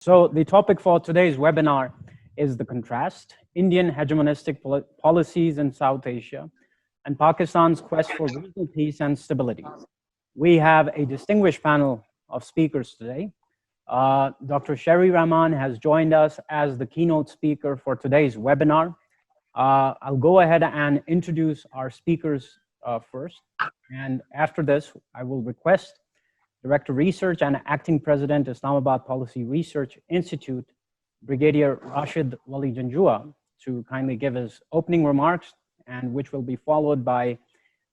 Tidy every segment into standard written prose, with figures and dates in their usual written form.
So the topic for today's webinar is the contrast, Indian hegemonistic policies in South Asia and Pakistan's quest for regional peace and stability. We have a distinguished panel of speakers today. Dr. Sherry Rahman has joined us as the keynote speaker for today's webinar. I'll go ahead and introduce our speakers first. And after this, I will request Director Research and Acting President, Islamabad Policy Research Institute, Brigadier Rashid Wali Janjua, to kindly give his opening remarks, and which will be followed by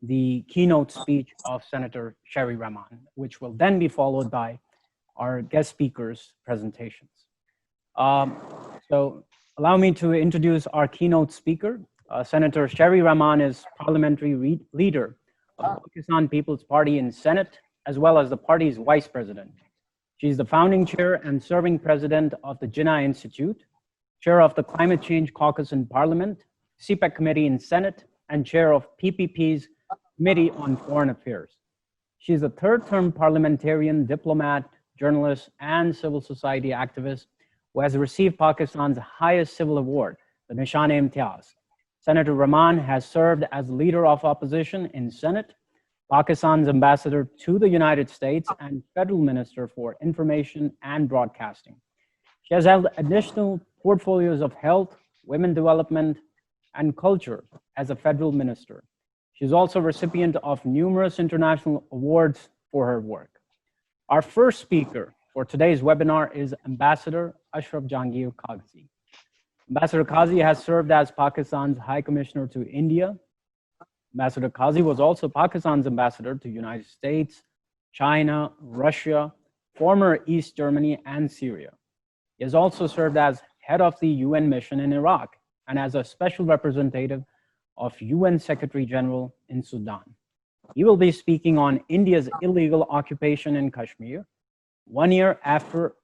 the keynote speech of Senator Sherry Rahman, which will then be followed by our guest speakers' presentations. So allow me to introduce our keynote speaker. Senator Sherry Rahman is parliamentary leader of Pakistan People's Party in Senate, as well as the party's vice president. She's the founding chair and serving president of the Jinnah Institute, chair of the Climate Change Caucus in Parliament, CPEC Committee in Senate, and chair of PPP's Committee on Foreign Affairs. She's a third-term parliamentarian, diplomat, journalist, and civil society activist who has received Pakistan's highest civil award, the Nishan-e-Imtiaz. Senator Rahman has served as leader of opposition in Senate, Pakistan's ambassador to the United States, and federal minister for information and broadcasting. She has held additional portfolios of health, women development, and culture as a federal minister. She's also a recipient of numerous international awards for her work. Our first speaker for today's webinar is Ambassador Ashraf Jehangir Qaz. Ambassador Qazi has served as Pakistan's High Commissioner to India. Ambassador Qazi was also Pakistan's ambassador to United States, China, Russia, former East Germany, and Syria. He has also served as head of the UN mission in Iraq and as a special representative of UN Secretary General in Sudan. He will be speaking on India's illegal occupation in Kashmir, 1 year after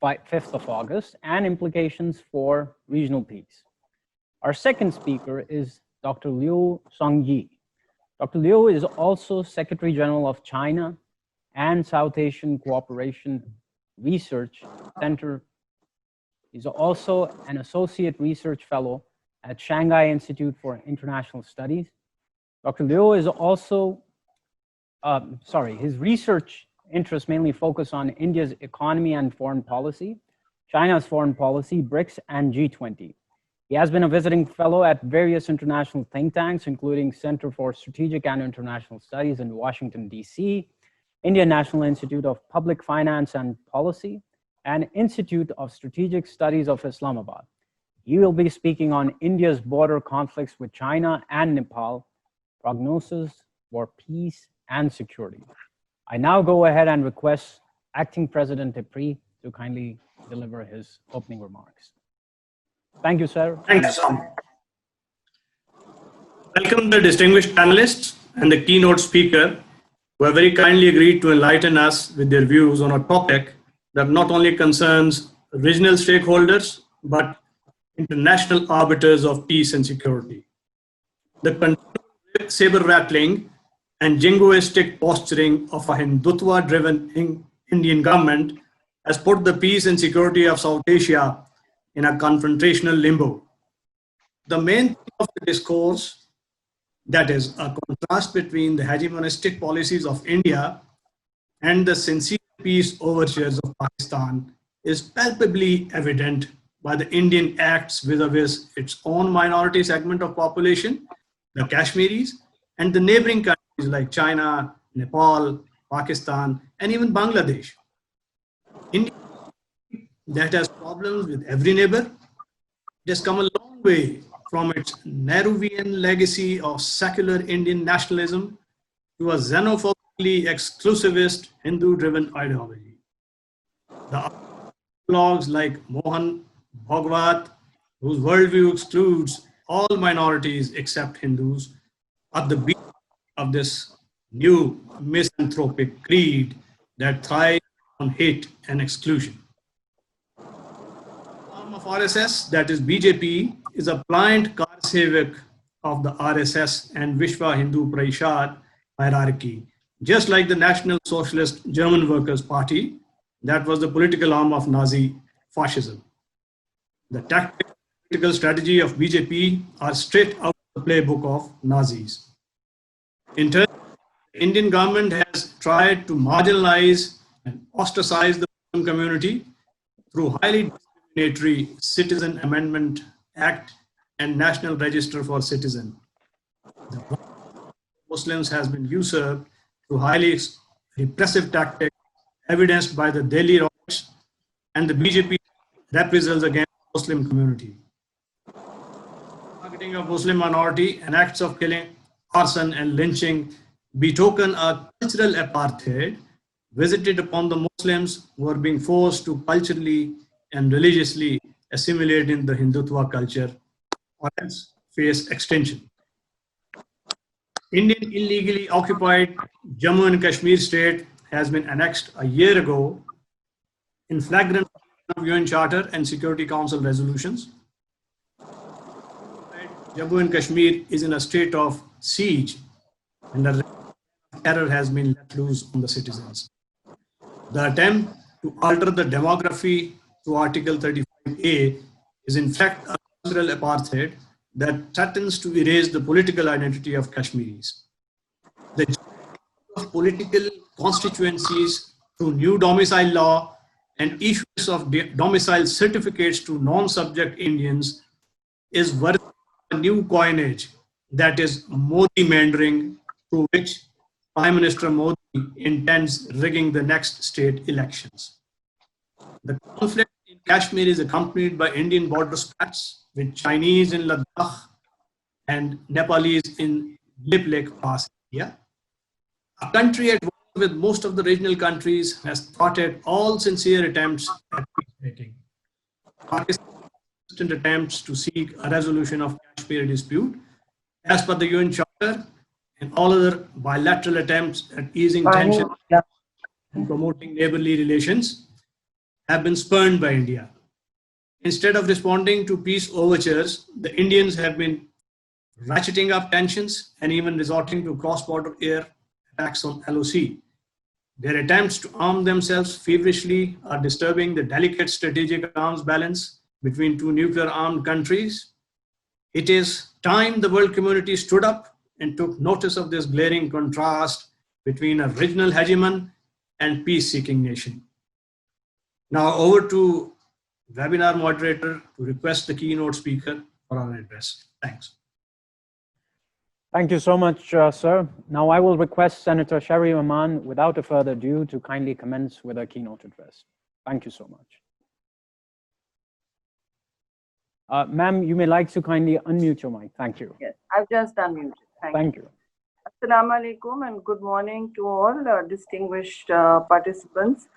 5th of August, and implications for regional peace. Our second speaker is Dr. Liu Zongyi. Dr. Liu is also Secretary General of China and South Asian Cooperation Research Center. He's also an Associate Research Fellow at Shanghai Institute for International Studies. Dr. Liu is also, his research interests mainly focus on India's economy and foreign policy, China's foreign policy, BRICS, and G20. He has been a visiting fellow at various international think tanks, including Center for Strategic and International Studies in Washington, D.C., Indian National Institute of Public Finance and Policy, and Institute of Strategic Studies of Islamabad. He will be speaking on India's border conflicts with China and Nepal, prognosis for peace and security. I now go ahead and request Acting President Tipri to kindly deliver his opening remarks. Thank you, sir. Thank you, Sam. Welcome the distinguished panelists and the keynote speaker who have very kindly agreed to enlighten us with their views on a topic that not only concerns regional stakeholders, but international arbiters of peace and security. The saber-rattling and jingoistic posturing of a Hindutva-driven Indian government has put the peace and security of South Asia in a confrontational limbo. The main theme of the discourse, that is a contrast between the hegemonistic policies of India and the sincere peace overtures of Pakistan, is palpably evident by the Indian acts vis-a-vis its own minority segment of population, the Kashmiris, and the neighboring countries like China, Nepal, Pakistan, and even Bangladesh. India that has problems with every neighbor, it has come a long way from its Nehruvian legacy of secular Indian nationalism to a xenophobically exclusivist Hindu-driven ideology. The blogs like Mohan Bhagwat, whose worldview excludes all minorities except Hindus, are the beat of this new misanthropic creed that thrives on hate and exclusion. Of RSS, that is BJP, is a pliant car-savak of the RSS and Vishwa Hindu Parishad hierarchy, just like the National Socialist German Workers' Party, that was the political arm of Nazi fascism. The tactical and political strategy of BJP are straight out of the playbook of Nazis. In turn, the Indian government has tried to marginalize and ostracize the Muslim community through highly discriminatory Citizen Amendment Act and National Register for Citizen. The right of Muslims has been usurped through highly repressive tactics evidenced by the Delhi riots and the BJP reprisals against the Muslim community. Targeting of Muslim minority and acts of killing, arson and lynching betoken a cultural apartheid visited upon the Muslims who are being forced to culturally and religiously assimilate in the Hindutva culture or else face extinction. Indian illegally occupied Jammu and Kashmir state has been annexed a year ago in flagrant of UN Charter and Security Council resolutions. Jammu and Kashmir is in a state of siege and the terror has been let loose on the citizens. The attempt to alter the demography through Article 35A is in fact a cultural apartheid that threatens to erase the political identity of Kashmiris. The of political constituencies through new domicile law and issues of domicile certificates to non-subject Indians is worth a new coinage, that is Modi Mandarin, through which Prime Minister Modi intends rigging the next state elections. The conflict in Kashmir is accompanied by Indian border spats with Chinese in Ladakh and Nepalese in Lip Lake Pass area. A country at war with most of the regional countries has thwarted all sincere attempts at peacemaking. Pakistan's consistent attempts to seek a resolution of Kashmir dispute as per the UN Charter and all other bilateral attempts at easing tension and promoting neighborly relations have been spurned by India. Instead of responding to peace overtures, the Indians have been ratcheting up tensions and even resorting to cross-border air attacks on LOC. Their attempts to arm themselves feverishly are disturbing the delicate strategic arms balance between two nuclear-armed countries. It is time the world community stood up and took notice of this glaring contrast between a regional hegemon and peace-seeking nation. Now over to webinar moderator to request the keynote speaker for our address. Thanks. Thank you so much, sir. Now I will request Senator Sharri Rahman, without a further ado, to kindly commence with a keynote address. Thank you so much. Ma'am, you may like to kindly unmute your mic. Thank you. Yes, I've just unmuted. Thank you. Assalamu alaikum and good morning to all distinguished participants.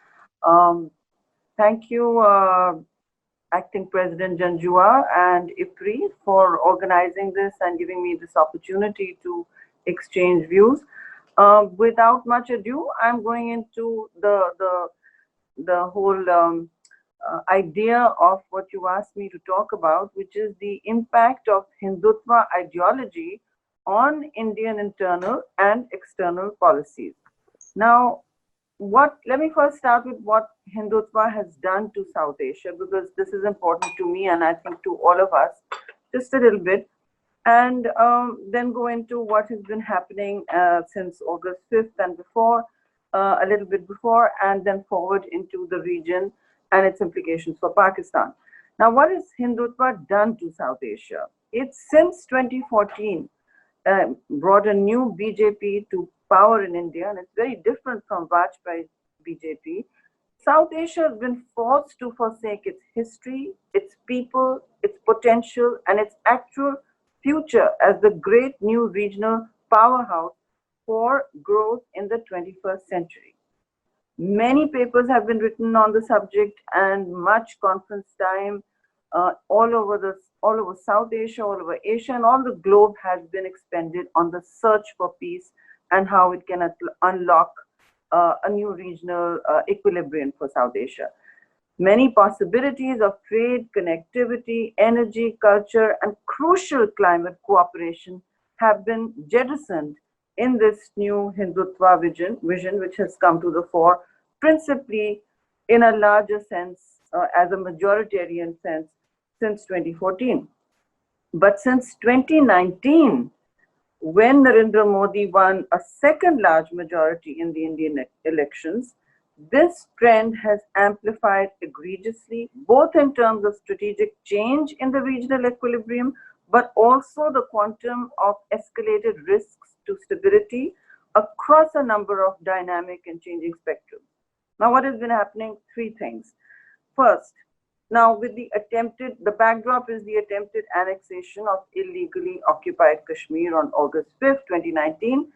Thank you, Acting President Janjua and IPRI for organizing this and giving me this opportunity to exchange views. Without much ado, I'm going into the whole idea of what you asked me to talk about, which is the impact of Hindutva ideology on Indian internal and external policies. Now, let me first start with what Hindutva has done to South Asia, because this is important to me and I think to all of us, just a little bit, and then go into what has been happening since August 5th and before, a little bit before, and then forward into the region and its implications for Pakistan. Now, what has Hindutva done to South Asia? It's since 2014 brought a new BJP to power in India, and it's very different from Vajpayee's BJP. South Asia has been forced to forsake its history, its people, its potential, and its actual future as the great new regional powerhouse for growth in the 21st century. Many papers have been written on the subject and much conference time all over South Asia, all over Asia, and all the globe has been expended on the search for peace and how it can unlock a new regional equilibrium for South Asia. Many possibilities of trade, connectivity, energy, culture, and crucial climate cooperation have been jettisoned in this new Hindutva vision which has come to the fore, principally in a larger sense, as a majoritarian sense, since 2014. But since 2019, when Narendra Modi won a second large majority in the Indian elections, this trend has amplified egregiously, both in terms of strategic change in the regional equilibrium, but also the quantum of escalated risks to stability across a number of dynamic and changing spectrums. Now, what has been happening? Three things. First, now with the backdrop is the attempted annexation of illegally occupied Kashmir on August 5th, 2019.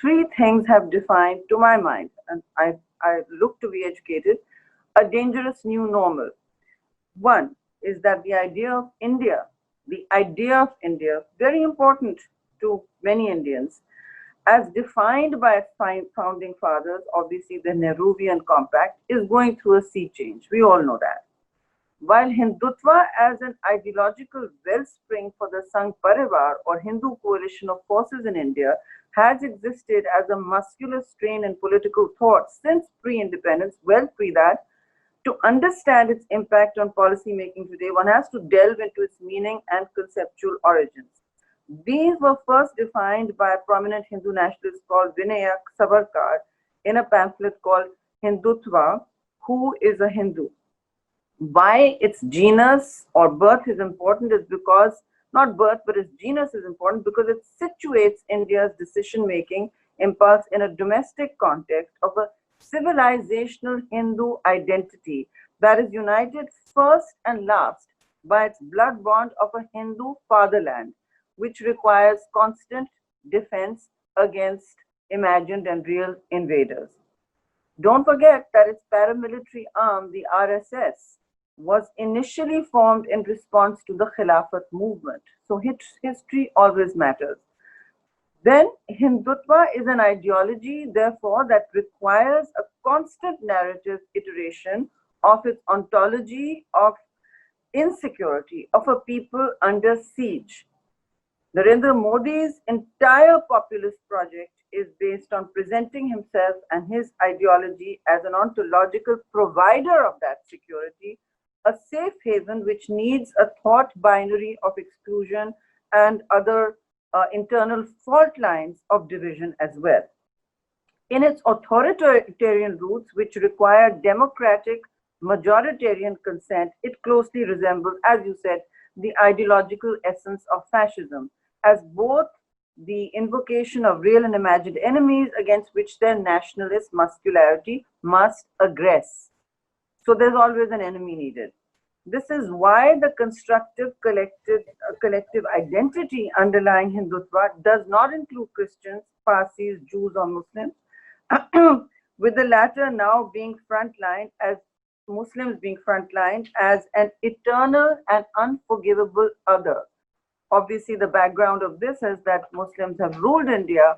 Three things have defined, to my mind, and I look to be educated, a dangerous new normal. One is that the idea of India, very important to many Indians, as defined by its founding fathers, obviously the Nehruvian Compact, is going through a sea change. We all know that. While Hindutva as an ideological wellspring for the Sangh Parivar or Hindu coalition of forces in India has existed as a muscular strain in political thought since pre-independence, well pre that, to understand its impact on policy making today, one has to delve into its meaning and conceptual origins. These were first defined by a prominent Hindu nationalist called Vinayak Savarkar in a pamphlet called Hindutva, Who is a Hindu? Why its genus or birth is important is because, not birth, but its genus is important because it situates India's decision-making impulse in a domestic context of a civilizational Hindu identity that is united first and last by its blood bond of a Hindu fatherland, which requires constant defense against imagined and real invaders. Don't forget that its paramilitary arm, the RSS, was initially formed in response to the Khilafat movement. So history always matters. Then Hindutva is an ideology, therefore, that requires a constant narrative iteration of its ontology of insecurity of a people under siege. Narendra Modi's entire populist project is based on presenting himself and his ideology as an ontological provider of that security, a safe haven which needs a thought binary of exclusion and other internal fault lines of division as well. In its authoritarian roots, which require democratic majoritarian consent, it closely resembles, as you said, the ideological essence of fascism, as both the invocation of real and imagined enemies against which their nationalist muscularity must aggress. So there's always an enemy needed. This is why the constructive collective identity underlying Hindutva does not include Christians, Parsis, Jews, or Muslims, with the latter now being frontlined as Muslims being frontlined as an eternal and unforgivable other. Obviously, the background of this is that Muslims have ruled India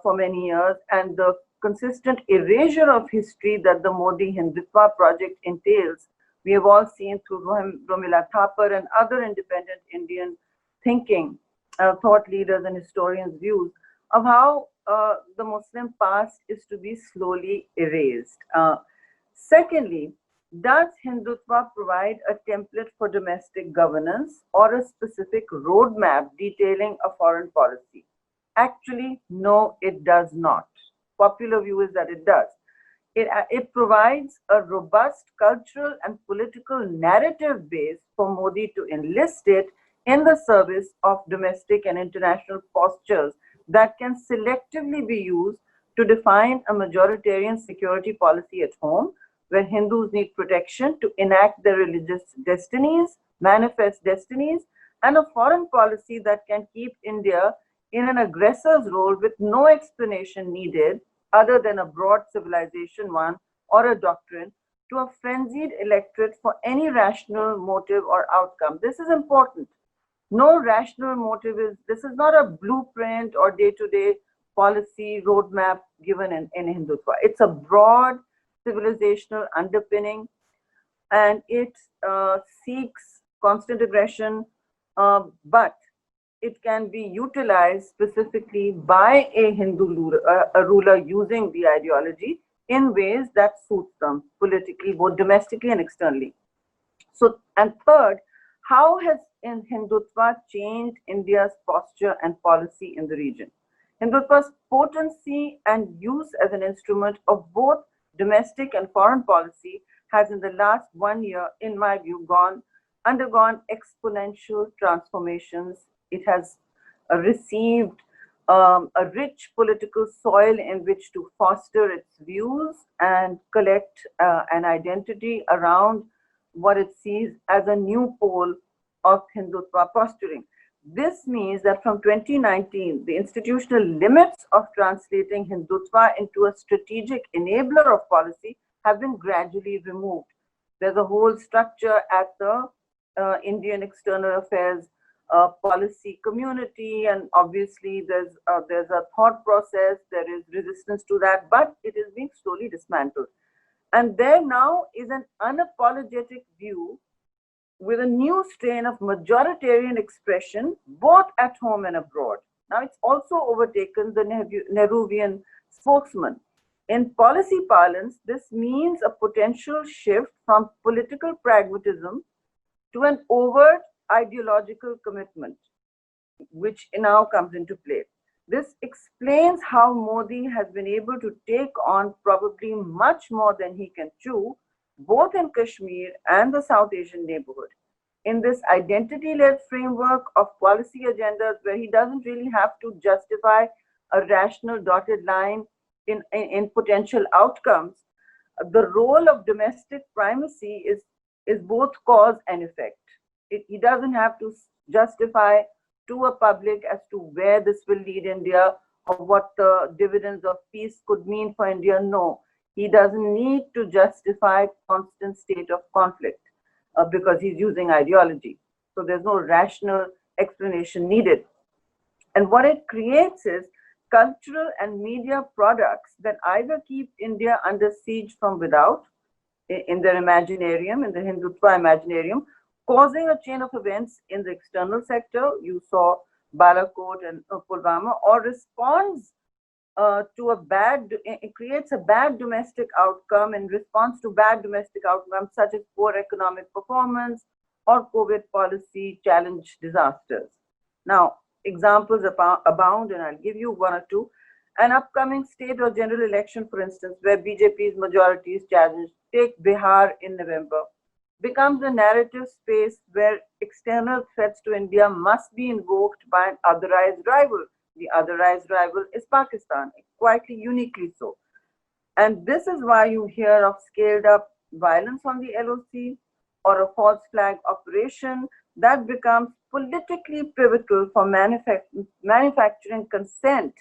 for many years, and the consistent erasure of history that the Modi Hindutva project entails, we have all seen through Romila Thapar and other independent Indian thinking, thought leaders and historians' views of how the Muslim past is to be slowly erased. Secondly, does Hindutva provide a template for domestic governance or a specific roadmap detailing a foreign policy? Actually, no, it does not. Popular view is that it does. It provides a robust cultural and political narrative base for Modi to enlist it in the service of domestic and international postures that can selectively be used to define a majoritarian security policy at home, where Hindus need protection to enact their religious destinies, manifest destinies, and a foreign policy that can keep India in an aggressor's role with no explanation needed other than a broad civilization one or a doctrine to a frenzied electorate for any rational motive or outcome. This is important. No rational motive this is not a blueprint or day-to-day policy roadmap given in Hindutva. It's a broad civilizational underpinning, and it seeks constant aggression, but it can be utilized specifically by a Hindu ruler using the ideology in ways that suit them politically, both domestically and externally. So, and third, how has Hindutva changed India's posture and policy in the region? Hindutva's potency and use as an instrument of both domestic and foreign policy has in the last 1 year, in my view, undergone exponential transformations. It has received a rich political soil in which to foster its views and collect an identity around what it sees as a new pole of Hindutva posturing. This means that from 2019, the institutional limits of translating Hindutva into a strategic enabler of policy have been gradually removed. There's a whole structure at the Indian External Affairs policy community, and obviously there's a thought process, there is resistance to that, but it is being slowly dismantled. And there now is an unapologetic view with a new strain of majoritarian expression, both at home and abroad. Now it's also overtaken the Nehruvian spokesman. In policy parlance, this means a potential shift from political pragmatism to an overt ideological commitment, which now comes into play. This explains how Modi has been able to take on probably much more than he can chew, both in Kashmir and the South Asian neighborhood. In this identity-led framework of policy agendas where he doesn't really have to justify a rational dotted line in potential outcomes, the role of domestic primacy is both cause and effect. He doesn't have to justify to a public as to where this will lead India or what the dividends of peace could mean for India. No, he doesn't need to justify constant state of conflict because he's using ideology. So there's no rational explanation needed. And what it creates is cultural and media products that either keep India under siege from without, in their imaginarium, in the Hindutva imaginarium, causing a chain of events in the external sector. You saw Balakot and Pulwama, or responds to a bad, it creates a bad domestic outcome in response to bad domestic outcomes such as poor economic performance or COVID policy challenge disasters. Now, examples abound, and I'll give you one or two. An upcoming state or general election, for instance, where BJP's majority is challenged, take Bihar in November, becomes a narrative space where external threats to India must be invoked by an otherized rival. The otherized rival is Pakistan, quietly uniquely so. And this is why you hear of scaled up violence on the LOC or a false flag operation that becomes politically pivotal for manufacturing consent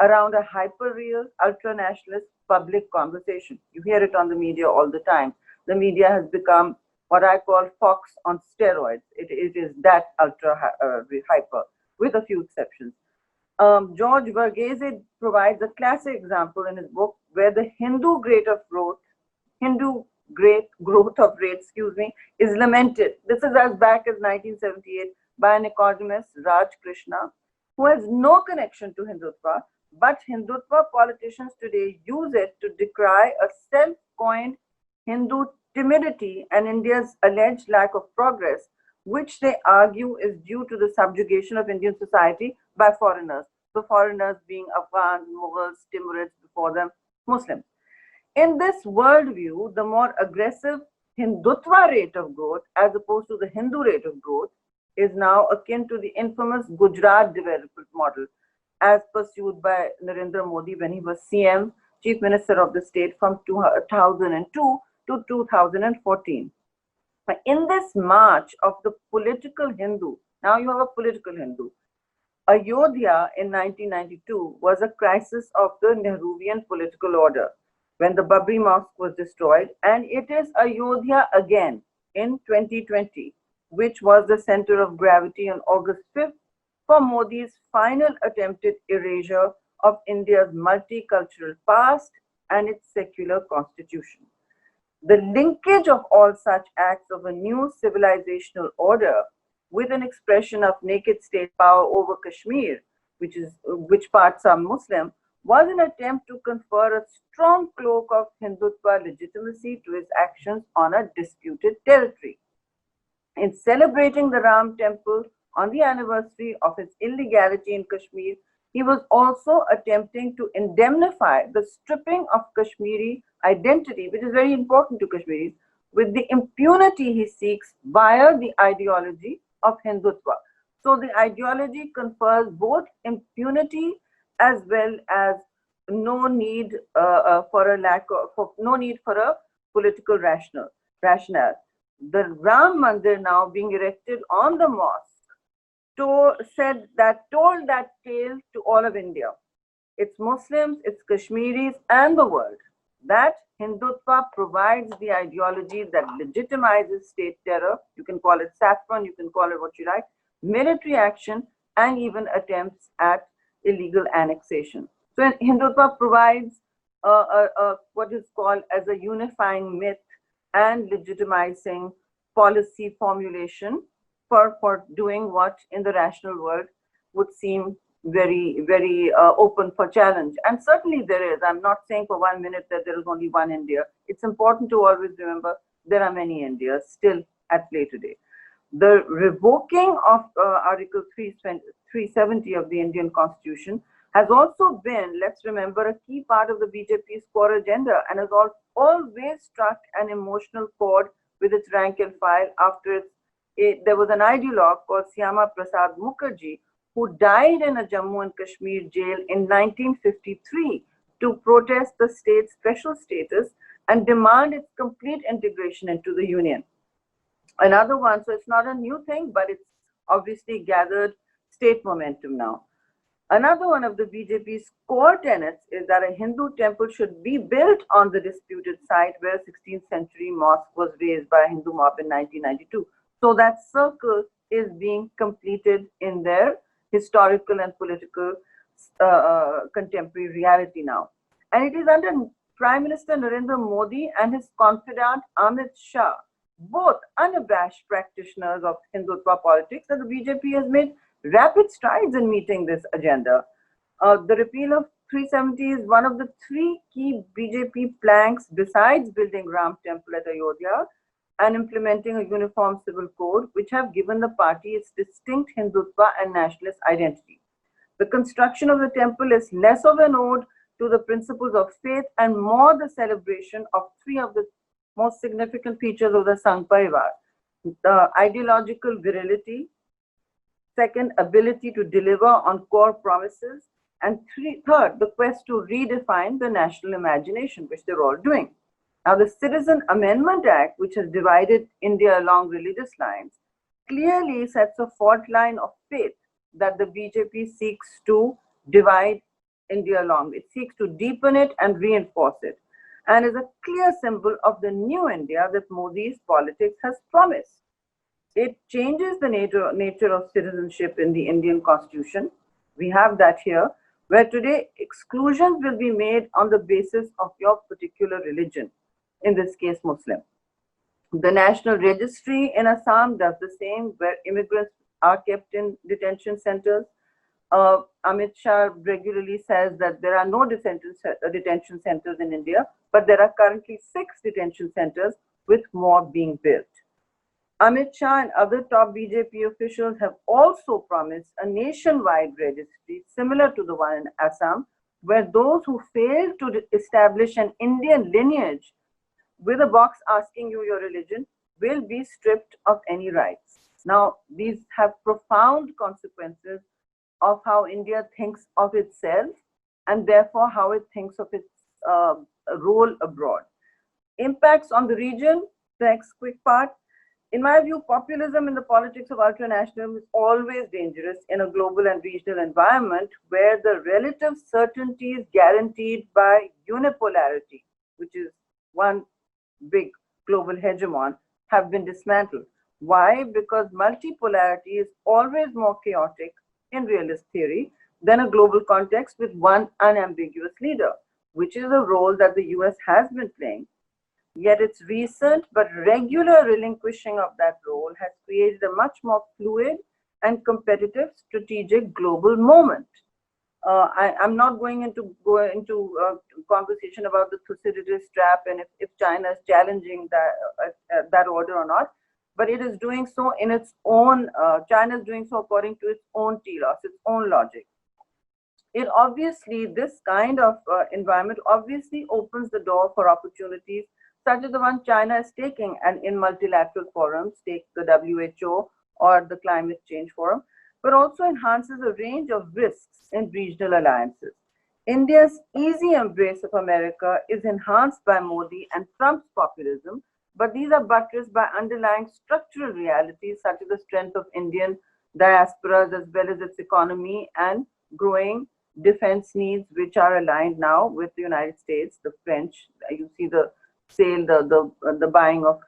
around a hyper-real, ultra-nationalist public conversation. You hear it on the media all the time. The media has become what I call Fox on steroids. It is that ultra-hyper, with a few exceptions. George Verghese provides a classic example in his book where the Hindu great growth of rate, is lamented. This is as back as 1978 by an economist, Raj Krishna, who has no connection to Hindutva, but Hindutva politicians today use it to decry a self-coined Hindu timidity and India's alleged lack of progress, which they argue is due to the subjugation of Indian society by foreigners, the foreigners being Afghans, Mughals, Timurids, before them Muslims. In this worldview, the more aggressive Hindutva rate of growth, as opposed to the Hindu rate of growth, is now akin to the infamous Gujarat development model, as pursued by Narendra Modi when he was CM, Chief Minister of the state, from 2002 to 2014. In this march of the political Hindu, now you have a political Hindu, Ayodhya in 1992 was a crisis of the Nehruvian political order when the Babri Mosque was destroyed, and it is Ayodhya again in 2020, which was the center of gravity on August 5th for Modi's final attempted erasure of India's multicultural past and its secular constitution. The linkage of all such acts of a new civilizational order with an expression of naked state power over Kashmir, which parts are Muslim, was an attempt to confer a strong cloak of Hindutva legitimacy to his actions on a disputed territory. In celebrating the Ram temple on the anniversary of its illegality in Kashmir, he was also attempting to indemnify the stripping of Kashmiri identity, which is very important to Kashmiris, with the impunity he seeks via the ideology of Hindutva. So the ideology confers both impunity as well as no need for a political rationale. The Ram Mandir now being erected on the mosque told that tale to all of India. It's Muslims, it's Kashmiris, and the world, that Hindutva provides the ideology that legitimizes state terror. You can call it saffron, you can call it what you like, military action, and even attempts at illegal annexation. So Hindutva provides what is called as a unifying myth and legitimizing policy formulation for doing what in the rational world would seem very, very open for challenge. And certainly there is. I'm not saying for 1 minute that there is only one India. It's important to always remember there are many Indias still at play today. The revoking of Article 370 of the Indian Constitution has also been, let's remember, a key part of the BJP's core agenda, and has always struck an emotional chord with its rank and file after there was an ideologue called Syama Prasad Mukherjee who died in a Jammu and Kashmir jail in 1953 to protest the state's special status and demand its complete integration into the union. Another one, so it's not a new thing, but it's obviously gathered state momentum now. Another one of the BJP's core tenets is that a Hindu temple should be built on the disputed site where a 16th century mosque was raised by a Hindu mob in 1992. So that circle is being completed in their historical and political contemporary reality now. And it is under Prime Minister Narendra Modi and his confidant Amit Shah, both unabashed practitioners of Hindutva politics, that the BJP has made rapid strides in meeting this agenda. The repeal of 370 is one of the three key BJP planks besides building Ram temple at Ayodhya and implementing a uniform civil code, which have given the party its distinct Hindutva and nationalist identity. The construction of the temple is less of an ode to the principles of faith and more the celebration of three of the most significant features of the Sangh Parivar: the ideological virility, second, ability to deliver on core promises, and third, the quest to redefine the national imagination, which they're all doing. Now, the Citizen Amendment Act, which has divided India along religious lines, clearly sets a fault line of faith that the BJP seeks to divide India along. It seeks to deepen it and reinforce it, and is a clear symbol of the new India that Modi's politics has promised. It changes the nature of citizenship in the Indian Constitution. We have that here, where today exclusions will be made on the basis of your particular religion, in this case Muslim. The National Registry in Assam does the same, where immigrants are kept in detention centers. Amit Shah regularly says that there are no detention centers in India, but there are currently 6 detention centers, with more being built. Amit Shah and other top BJP officials have also promised a nationwide registry similar to the one in Assam, where those who fail to establish an Indian lineage with a box asking you your religion will be stripped of any rights. Now, these have profound consequences of how India thinks of itself, and therefore how it thinks of its role abroad. Impacts on the region, the next quick part. In my view, populism in the politics of ultranationalism is always dangerous in a global and regional environment where the relative certainties guaranteed by unipolarity, which is one big global hegemon, have been dismantled. Why? Because multipolarity is always more chaotic in realist theory than a global context with one unambiguous leader, which is a role that the US has been playing. Yet its recent but regular relinquishing of that role has created a much more fluid and competitive strategic global moment. I'm not going into conversation about the Thucydides trap and if China is challenging that order or not, but it is doing so in its own. China is doing so according to its own telos, its own logic. It obviously, this kind of environment obviously opens the door for opportunities such as the one China is taking, and in multilateral forums, take the WHO or the Climate Change Forum, but also enhances a range of risks in regional alliances. India's easy embrace of America is enhanced by Modi and Trump's populism, but these are buttressed by underlying structural realities such as the strength of Indian diasporas as well as its economy and growing defense needs, which are aligned now with the United States, the French. You see the sale, the buying of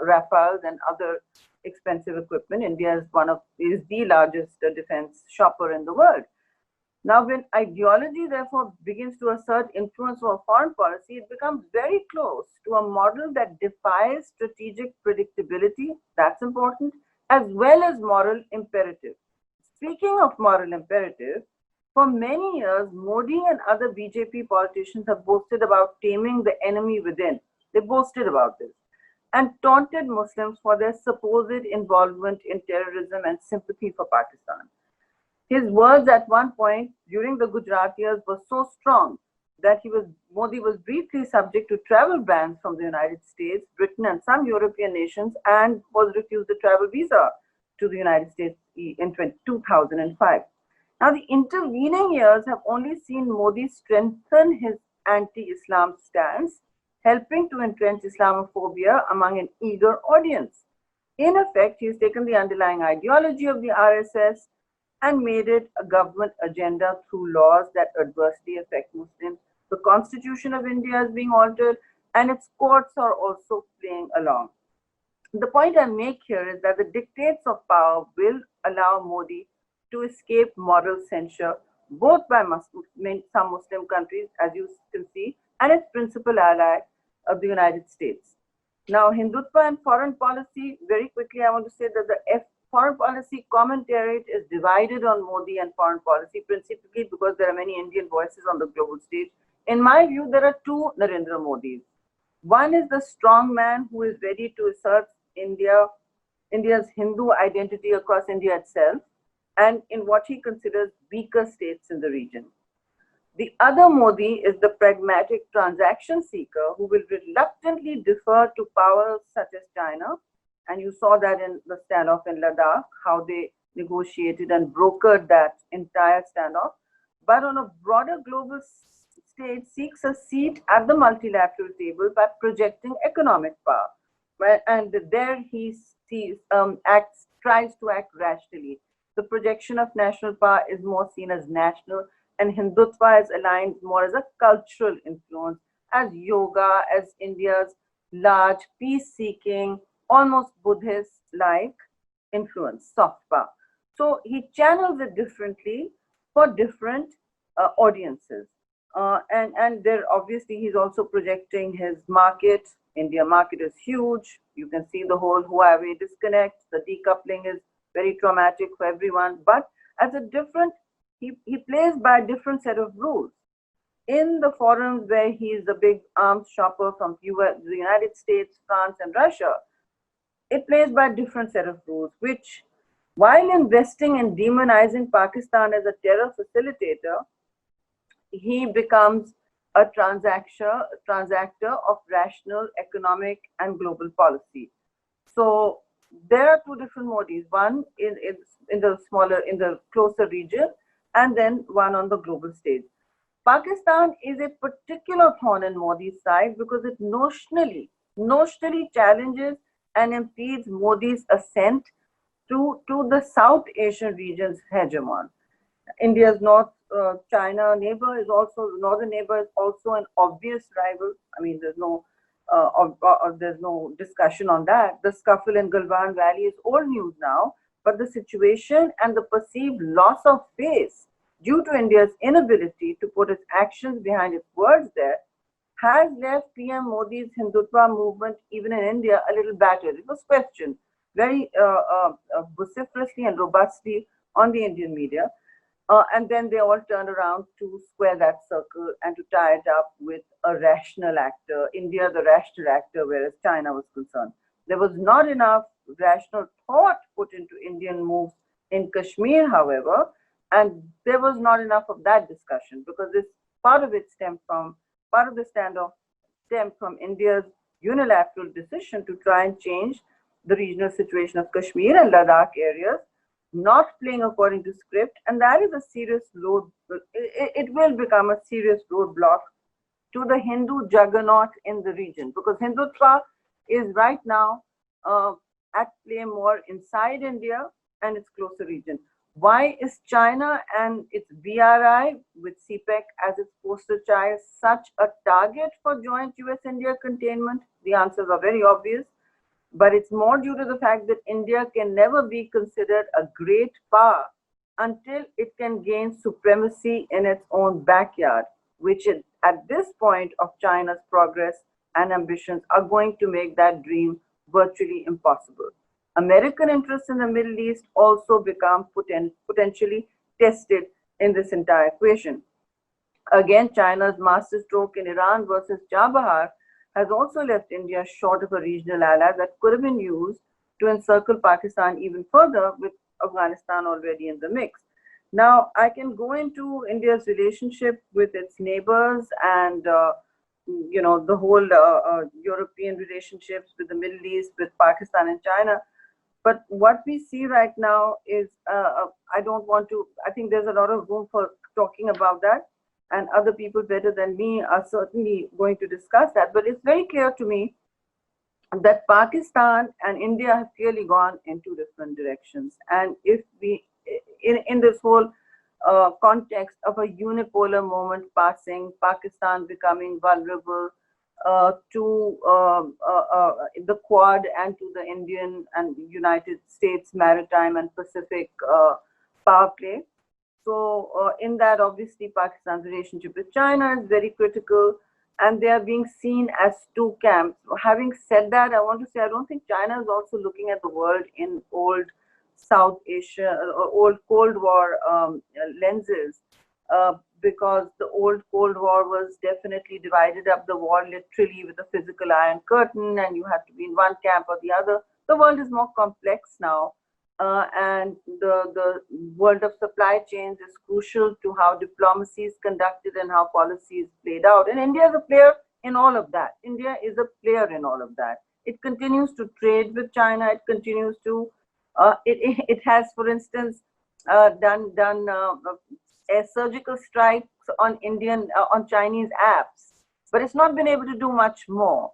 Rafales and other expensive equipment. India is the largest defense shopper in the world. Now, when ideology therefore begins to assert influence over foreign policy, it becomes very close to a model that defies strategic predictability. That's important, as well as moral imperative. Speaking of moral imperative, for many years, Modi and other BJP politicians have boasted about taming the enemy within. They boasted about this and taunted Muslims for their supposed involvement in terrorism and sympathy for Pakistan. His words at one point during the Gujarat years were so strong that Modi was briefly subject to travel bans from the United States, Britain, and some European nations, and was refused a travel visa to the United States in 2005. Now, the intervening years have only seen Modi strengthen his anti-Islam stance, helping to entrench Islamophobia among an eager audience. In effect, he has taken the underlying ideology of the RSS and made it a government agenda through laws that adversely affect Muslims. The Constitution of India is being altered, and its courts are also playing along. The point I make here is that the dictates of power will allow Modi to escape moral censure, both by some Muslim countries, as you can see, and its principal ally of the United States. Now, Hindutva and foreign policy, very quickly, I want to say that the foreign policy commentariat is divided on Modi and foreign policy, principally because there are many Indian voices on the global stage. In my view, there are two Narendra Modis. One is the strong man who is ready to assert India's Hindu identity across India itself, and in what he considers weaker states in the region. The other Modi is the pragmatic transaction seeker who will reluctantly defer to powers such as China. And you saw that in the standoff in Ladakh, how they negotiated and brokered that entire standoff. But on a broader global stage, seeks a seat at the multilateral table by projecting economic power. And there he tries to act rationally. The projection of national power is more seen as national, and Hindutva is aligned more as a cultural influence, as yoga, as India's large peace-seeking, almost Buddhist-like influence, soft power. So he channels it differently for different audiences. And there, obviously, he's also projecting his market. India market is huge. You can see the whole Huawei disconnect. The decoupling is very traumatic for everyone, but as a different, he plays by a different set of rules. In the forums where he is the big arms shopper from the United States, France, and Russia, it plays by a different set of rules, which, while investing in demonizing Pakistan as a terror facilitator, he becomes a transactor of rational economic and global policy. So there are two different Modis, one in the closer region, and then one on the global stage. Pakistan is a particular thorn in Modi's side because it notionally challenges and impedes Modi's ascent to the South Asian region's hegemon. India's northern neighbor is also an obvious rival. I mean, there's no discussion on that. The scuffle in Galwan Valley is old news now, but the situation and the perceived loss of face due to India's inability to put its actions behind its words there has left PM Modi's Hindutva movement, even in India, a little battered. It was questioned very vociferously and robustly on the Indian media. And then they all turned around to square that circle and to tie it up with a rational actor, India, the rational actor, whereas China was concerned. There was not enough rational thought put into Indian moves in Kashmir, however, and there was not enough of that discussion because this part of it stemmed from, part of the standoff stemmed from India's unilateral decision to try and change the regional situation of Kashmir and Ladakh areas, not playing according to script, and that is a serious load. It will become a serious roadblock to the Hindu juggernaut in the region because Hindutva is right now at play more inside India and its closer region. Why is China and its BRI with CPEC as its poster child such a target for joint US-India containment? The answers are very obvious, but it's more due to the fact that India can never be considered a great power until it can gain supremacy in its own backyard, which at this point of China's progress and ambitions are going to make that dream virtually impossible. American interests in the Middle East also become potentially tested in this entire equation. Again, China's masterstroke in Iran versus Chabahar has also left India short of a regional ally that could have been used to encircle Pakistan even further, with Afghanistan already in the mix. Now, I can go into India's relationship with its neighbors and the whole European relationships with the Middle East, with Pakistan and China. But what we see right now is, I don't want to, I think there's a lot of room for talking about that. And other people better than me are certainly going to discuss that. But it's very clear to me that Pakistan and India have clearly gone in two different directions. And if we, in this whole context of a unipolar moment passing, Pakistan becoming vulnerable to the Quad and to the Indian and United States maritime and Pacific power play. So in that, obviously, Pakistan's relationship with China is very critical, and they are being seen as two camps. Having said that, I want to say I don't think China is also looking at the world in old South Asia or old Cold War lenses, because the old Cold War was definitely divided up the war literally with a physical iron curtain, and you had to be in one camp or the other. The world is more complex now. And the world of supply chains is crucial to how diplomacy is conducted and how policy is played out. And India is a player in all of that. India is a player in all of that. It continues to trade with China. It continues to, it has, for instance, done surgical strikes on on Chinese apps, but it's not been able to do much more.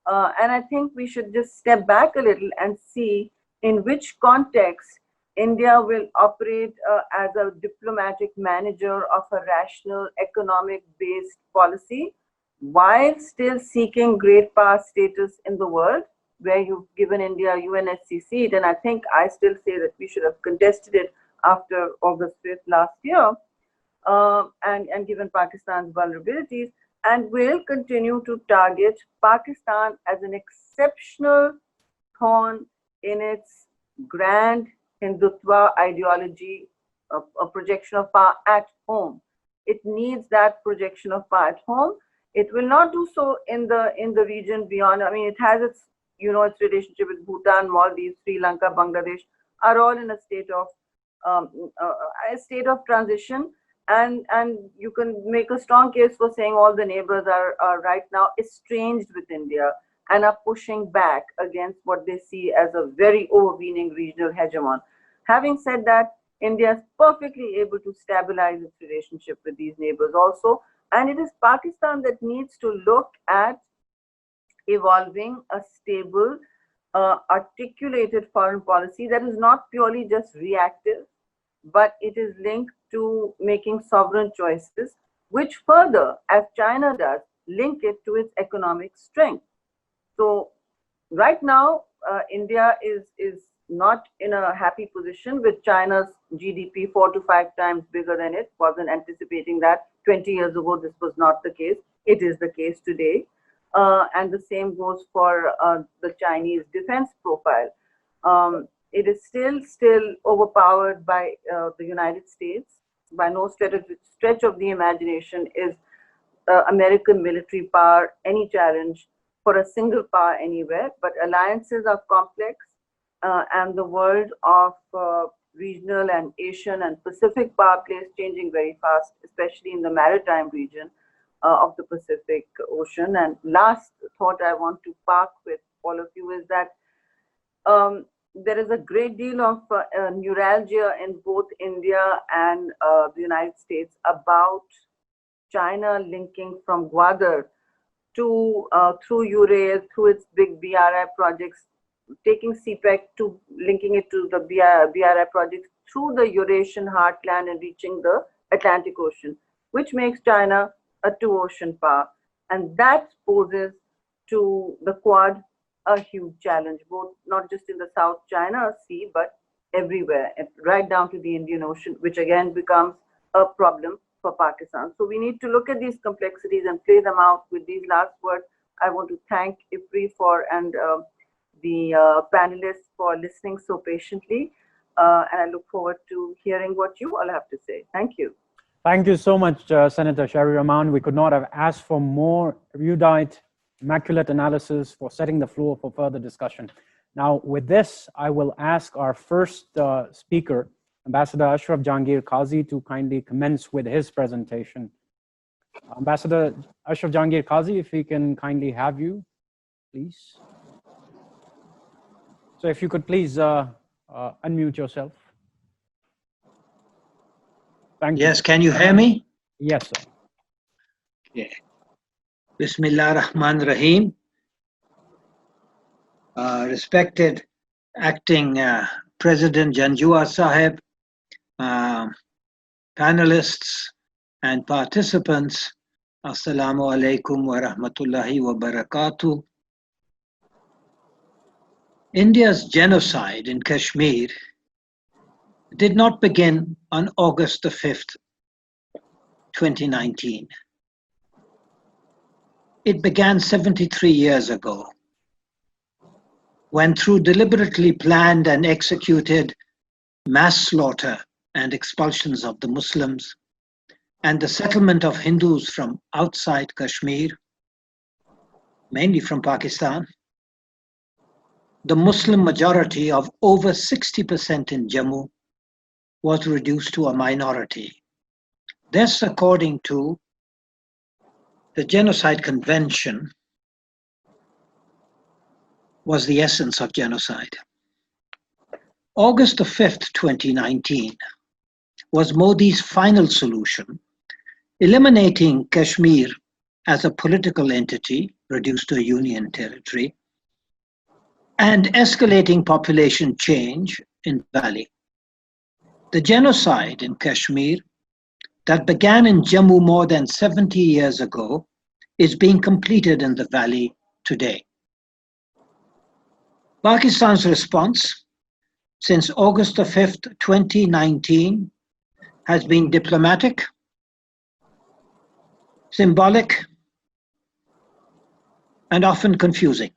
And I think we should just step back a little and see in which context India will operate as a diplomatic manager of a rational economic-based policy while still seeking great power status in the world, where you've given India a UNSC seat. And I think I still say that we should have contested it after August 5th last year, and given Pakistan's vulnerabilities, and will continue to target Pakistan as an exceptional thorn in its grand Hindutva ideology, a projection of power at home. It needs that projection of power at home. It will not do so in the region beyond. I mean, it has its its relationship with Bhutan, Maldives, Sri Lanka, Bangladesh are all in a state of transition, and you can make a strong case for saying all the neighbors are right now estranged with India and are pushing back against what they see as a very overweening regional hegemon. Having said that, India is perfectly able to stabilize its relationship with these neighbors also, and it is Pakistan that needs to look at evolving a stable, articulated foreign policy that is not purely just reactive, but it is linked to making sovereign choices, which further, as China does, link it to its economic strength. So right now, India is not in a happy position with China's GDP 4 to 5 times bigger than it. Wasn't anticipating that 20 years ago. This was not the case. It is the case today. And the same goes for the Chinese defense profile. It is still overpowered by the United States. by no stretch of the imagination is American military power any challenge for a single power anywhere, but alliances are complex, and the world of regional and Asian and Pacific power play is changing very fast, especially in the maritime region of the Pacific Ocean. And last thought I want to park with all of you is that there is a great deal of neuralgia in both India and the United States about China linking from Gwadar to through URAIL, through its big BRI projects, taking CPEC to linking it to the BRI projects through the Eurasian heartland and reaching the Atlantic Ocean, which makes China a two-ocean power. And that poses to the Quad a huge challenge, both not just in the South China Sea, but everywhere, right down to the Indian Ocean, which again becomes a problem for Pakistan. So we need to look at these complexities and play them out. With these last words, I want to thank IFPRI and the panelists for listening so patiently. And I look forward to hearing what you all have to say. Thank you. Thank you so much, Senator Sharri Rahman. We could not have asked for more erudite, immaculate analysis for setting the floor for further discussion. Now, with this, I will ask our first speaker, Ambassador Ashraf Jehangir Qaz, to kindly commence with his presentation. Ambassador Ashraf Jehangir Qaz, if we can kindly have you, please. So if you could please unmute yourself. Thank you. Yes, can you hear me? Yes, sir. Okay. Bismillah Rahman Rahim. Respected Acting President Janjua Sahib, panelists and participants, Assalamu alaikum wa rahmatullahi wa barakatuh. India's genocide in Kashmir did not begin on August the 5th, 2019. It began 73 years ago, when through deliberately planned and executed mass slaughter and expulsions of the Muslims and the settlement of Hindus from outside Kashmir, mainly from Pakistan, the Muslim majority of over 60% in Jammu was reduced to a minority. This, according to the Genocide Convention, was the essence of genocide. August the 5th, 2019, was Modi's final solution, eliminating Kashmir as a political entity reduced to a union territory and escalating population change in the valley. The genocide in Kashmir that began in Jammu more than 70 years ago is being completed in the valley today. Pakistan's response since August the 5th, 2019 has been diplomatic, symbolic, and often confusing.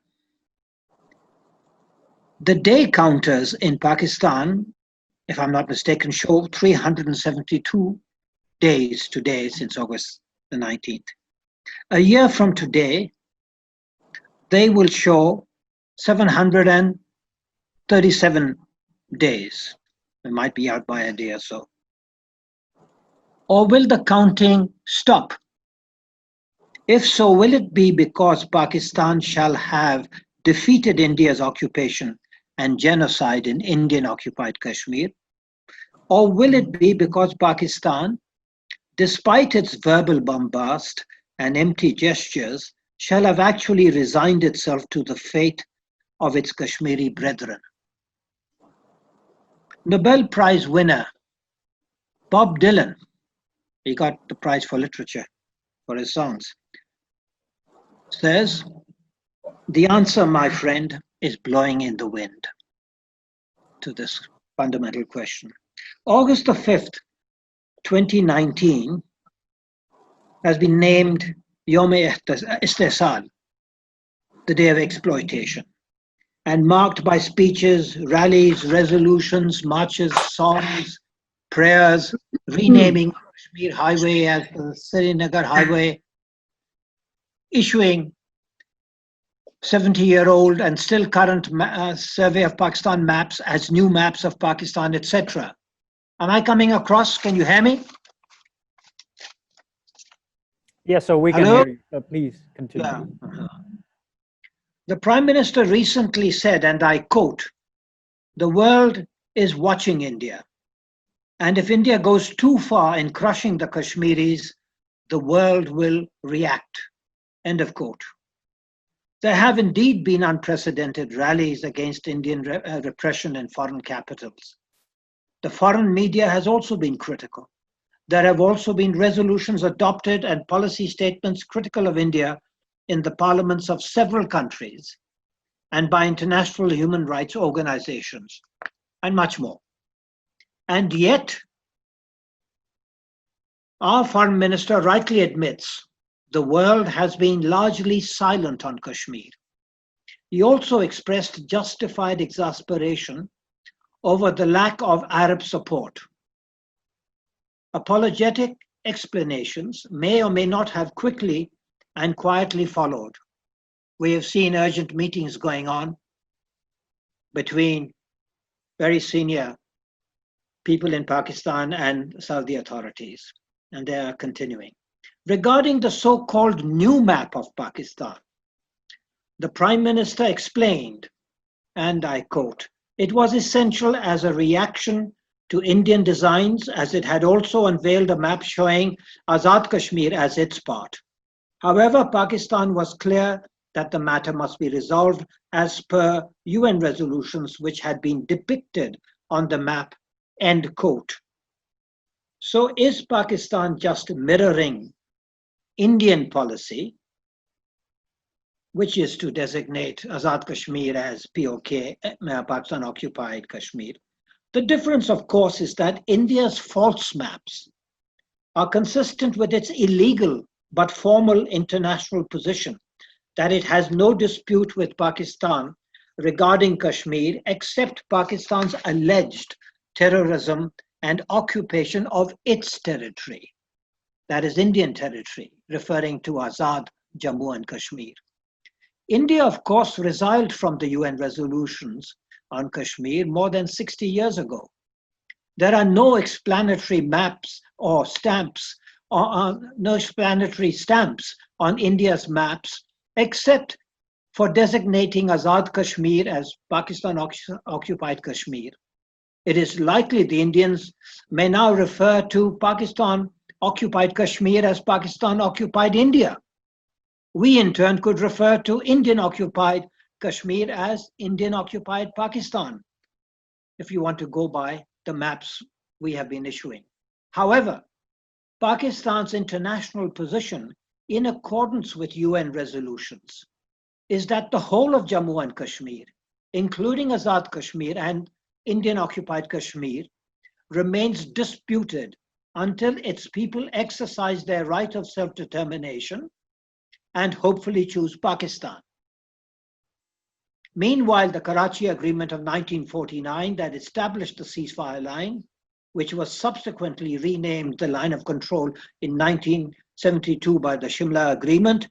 The day counters in Pakistan, if I'm not mistaken, show 372 days today since August the 19th. A year from today, they will show 737 days. It might be out by a day or so. Or will the counting stop? If so, will it be because Pakistan shall have defeated India's occupation and genocide in Indian-occupied Kashmir? Or will it be because Pakistan, despite its verbal bombast and empty gestures, shall have actually resigned itself to the fate of its Kashmiri brethren? Nobel Prize winner Bob Dylan, he got the prize for literature for his songs, says, the answer, my friend, is blowing in the wind to this fundamental question. August the 5th, 2019 has been named Yom-e-Istihsal, the day of exploitation, and marked by speeches, rallies, resolutions, marches, songs, prayers, renaming Kashmir Highway as the Srinagar Highway, issuing 70-year-old and still current survey of Pakistan maps as new maps of Pakistan, etc. Am I coming across? Can you hear me? Yes, so we can Hello? hear you. So please continue. Yeah. The Prime Minister recently said, and I quote, "The world is watching India. And if India goes too far in crushing the Kashmiris, the world will react." End of quote. There have indeed been unprecedented rallies against Indian repression in foreign capitals. The foreign media has also been critical. There have also been resolutions adopted and policy statements critical of India in the parliaments of several countries and by international human rights organizations, and much more. And yet, our foreign minister rightly admits the world has been largely silent on Kashmir. He also expressed justified exasperation over the lack of Arab support. Apologetic explanations may or may not have quickly and quietly followed. We have seen urgent meetings going on between very senior people in Pakistan and Saudi authorities, and they are continuing. Regarding the so-called new map of Pakistan, the Prime Minister explained, and I quote, "It was essential as a reaction to Indian designs, as it had also unveiled a map showing Azad Kashmir as its part. However, Pakistan was clear that the matter must be resolved as per UN resolutions which had been depicted on the map," end quote. So is Pakistan just mirroring Indian policy, which is to designate Azad Kashmir as POK, Pakistan Occupied Kashmir? The difference, of course, is that India's false maps are consistent with its illegal but formal international position that it has no dispute with Pakistan regarding Kashmir except Pakistan's alleged terrorism and occupation of its territory, that is Indian territory, referring to Azad Jammu and Kashmir. India, of course, resiled from the UN resolutions on Kashmir more than 60 years ago. There are no explanatory maps or stamps, no explanatory stamps on India's maps, except for designating Azad Kashmir as Pakistan Occupied Kashmir. It is likely the Indians may now refer to Pakistan Occupied Kashmir as Pakistan Occupied India. We in turn could refer to Indian Occupied Kashmir as Indian Occupied Pakistan, if you want to go by the maps we have been issuing. However, Pakistan's international position, in accordance with UN resolutions, is that the whole of Jammu and Kashmir, including Azad Kashmir and Indian Occupied Kashmir, remains disputed until its people exercise their right of self-determination and hopefully choose Pakistan. Meanwhile, the Karachi Agreement of 1949 that established the ceasefire line, which was subsequently renamed the Line of Control in 1972 by the Shimla Agreement,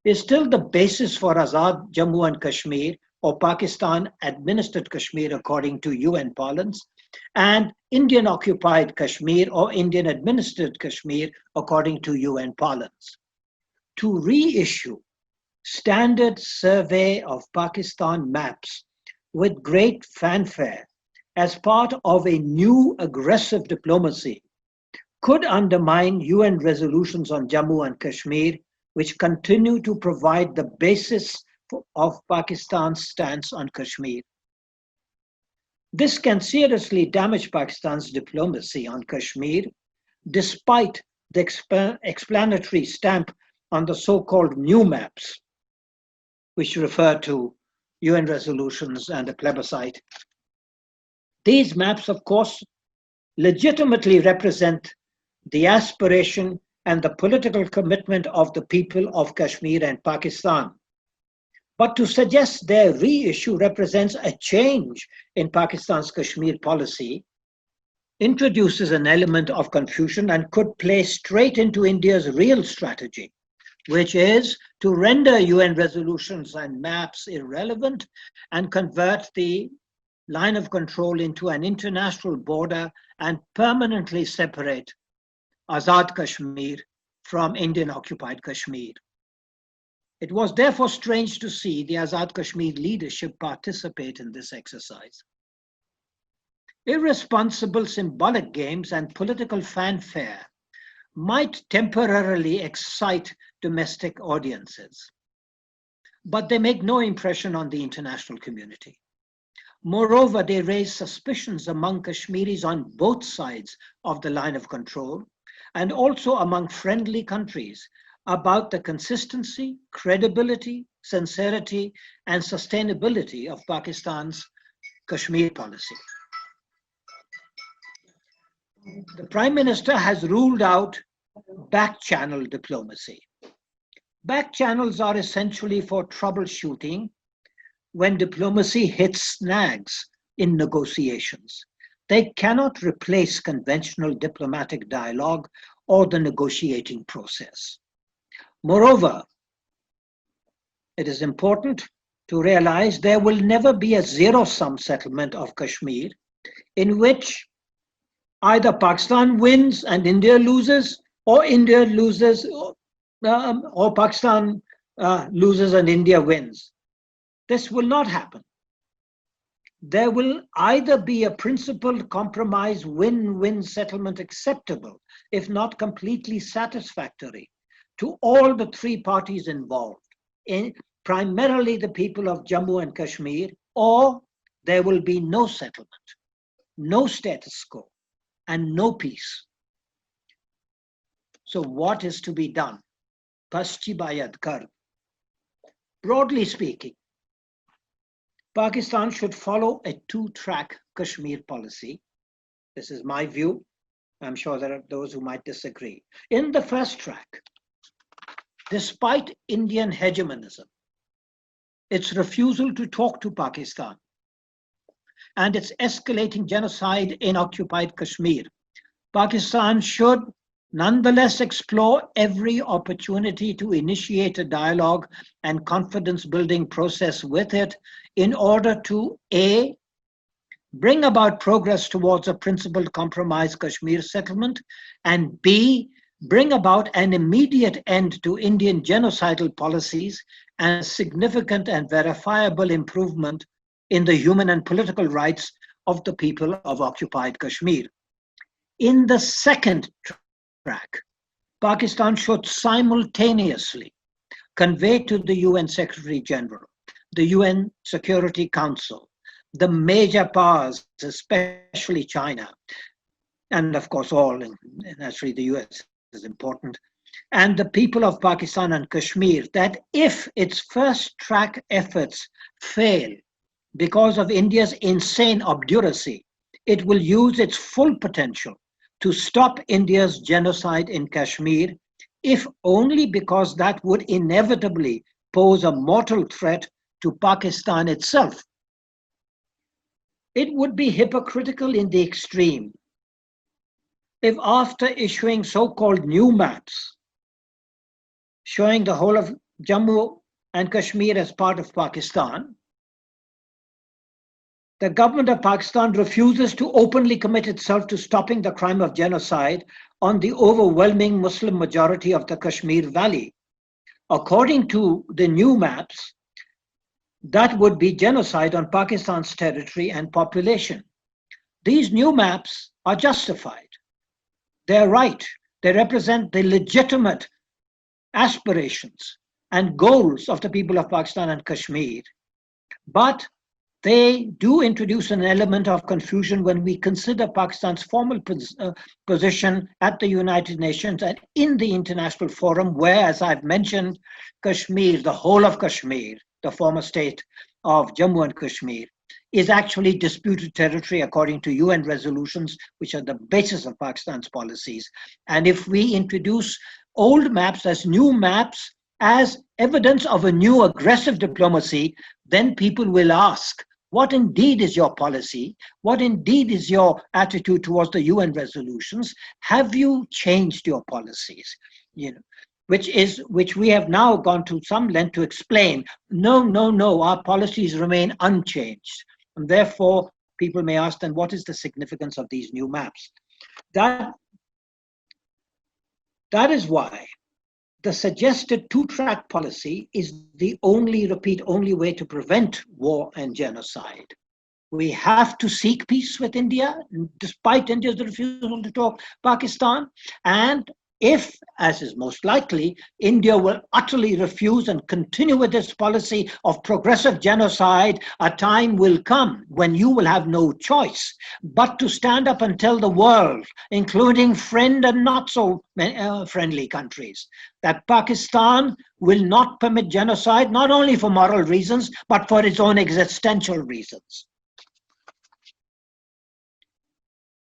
is still the basis for Azad Jammu and Kashmir, or Pakistan-administered Kashmir according to UN parlance, and Indian-occupied Kashmir or Indian-administered Kashmir according to UN parlance. To reissue standard survey of Pakistan maps with great fanfare as part of a new aggressive diplomacy could undermine UN resolutions on Jammu and Kashmir, which continue to provide the basis of Pakistan's stance on Kashmir. This can seriously damage Pakistan's diplomacy on Kashmir, despite the explanatory stamp on the so-called new maps, which refer to UN resolutions and a plebiscite. These maps, of course, legitimately represent the aspiration and the political commitment of the people of Kashmir and Pakistan. But to suggest their reissue represents a change in Pakistan's Kashmir policy introduces an element of confusion and could play straight into India's real strategy, which is to render UN resolutions and maps irrelevant and convert the line of control into an international border and permanently separate Azad Kashmir from Indian occupied Kashmir. It was therefore strange to see the Azad Kashmir leadership participate in this exercise. Irresponsible symbolic games and political fanfare might temporarily excite domestic audiences, but they make no impression on the international community. Moreover, they raise suspicions among Kashmiris on both sides of the line of control and also among friendly countries about the consistency, credibility, sincerity, and sustainability of Pakistan's Kashmir policy. The Prime Minister has ruled out back-channel diplomacy. Back channels are essentially for troubleshooting when diplomacy hits snags in negotiations. They cannot replace conventional diplomatic dialogue or the negotiating process. Moreover, it is important to realize there will never be a zero-sum settlement of Kashmir in which either Pakistan wins and India loses, or India loses, or Pakistan loses and India wins. This will not happen. There will either be a principled compromise win-win settlement acceptable, if not completely satisfactory, to all the three parties involved, primarily the people of Jammu and Kashmir, or there will be no settlement, no status quo, and no peace. So what is to be done? Paschhi bayad kar. Broadly speaking, Pakistan should follow a two-track Kashmir policy. This is my view. I'm sure there are those who might disagree. In the first track, despite Indian hegemonism, its refusal to talk to Pakistan, and its escalating genocide in occupied Kashmir, Pakistan should nonetheless explore every opportunity to initiate a dialogue and confidence-building process with it in order to A, bring about progress towards a principled compromise Kashmir settlement, and B, bring about an immediate end to Indian genocidal policies and significant and verifiable improvement in the human and political rights of the people of occupied Kashmir. In the second track, Pakistan should simultaneously convey to the UN Secretary General, the UN Security Council, the major powers, especially China, and of course all, and naturally the US is important, and the people of Pakistan and Kashmir, that if its first track efforts fail because of India's insane obduracy, it will use its full potential to stop India's genocide in Kashmir, if only because that would inevitably pose a mortal threat to Pakistan itself. It would be hypocritical in the extreme if after issuing so-called new maps showing the whole of Jammu and Kashmir as part of Pakistan, the government of Pakistan refuses to openly commit itself to stopping the crime of genocide on the overwhelming Muslim majority of the Kashmir Valley. According to the new maps, that would be genocide on Pakistan's territory and population. These new maps are justified. They're right. They represent the legitimate aspirations and goals of the people of Pakistan and Kashmir. But they do introduce an element of confusion when we consider Pakistan's formal position at the United Nations and in the international forum, where, as I've mentioned, Kashmir, the whole of Kashmir, the former state of Jammu and Kashmir, is actually disputed territory according to UN resolutions, which are the basis of Pakistan's policies. And if we introduce old maps as new maps, as evidence of a new aggressive diplomacy, then people will ask, What indeed is your policy? What indeed is your attitude towards the UN resolutions? Have you changed your policies? You know, which we have now gone to some length to explain. No, no, no, our policies remain unchanged. And therefore, people may ask, then what is the significance of these new maps? That is why the suggested two-track policy is the only way to prevent war and genocide. We have to seek peace with India, despite India's refusal to talk Pakistan. And if, as is most likely, India will utterly refuse and continue with this policy of progressive genocide, a time will come when you will have no choice but to stand up and tell the world, including friend and not so friendly countries, that Pakistan will not permit genocide, not only for moral reasons, but for its own existential reasons.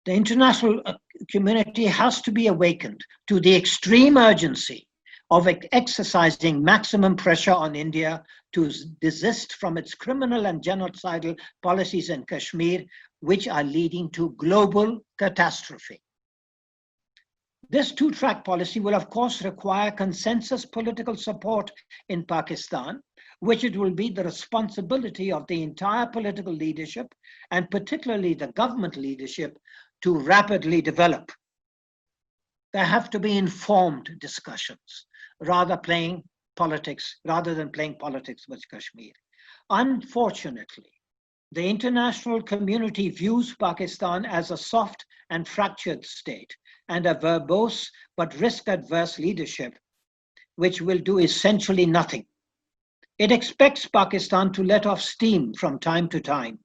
The international community has to be awakened to the extreme urgency of exercising maximum pressure on India to desist from its criminal and genocidal policies in Kashmir, which are leading to global catastrophe. This two-track policy will, of course, require consensus political support in Pakistan, which it will be the responsibility of the entire political leadership, and particularly the government leadership, to rapidly develop. There have to be informed discussions rather than playing politics with Kashmir. Unfortunately, the international community views Pakistan as a soft and fractured state and a verbose but risk-adverse leadership which will do essentially nothing. It expects Pakistan to let off steam from time to time,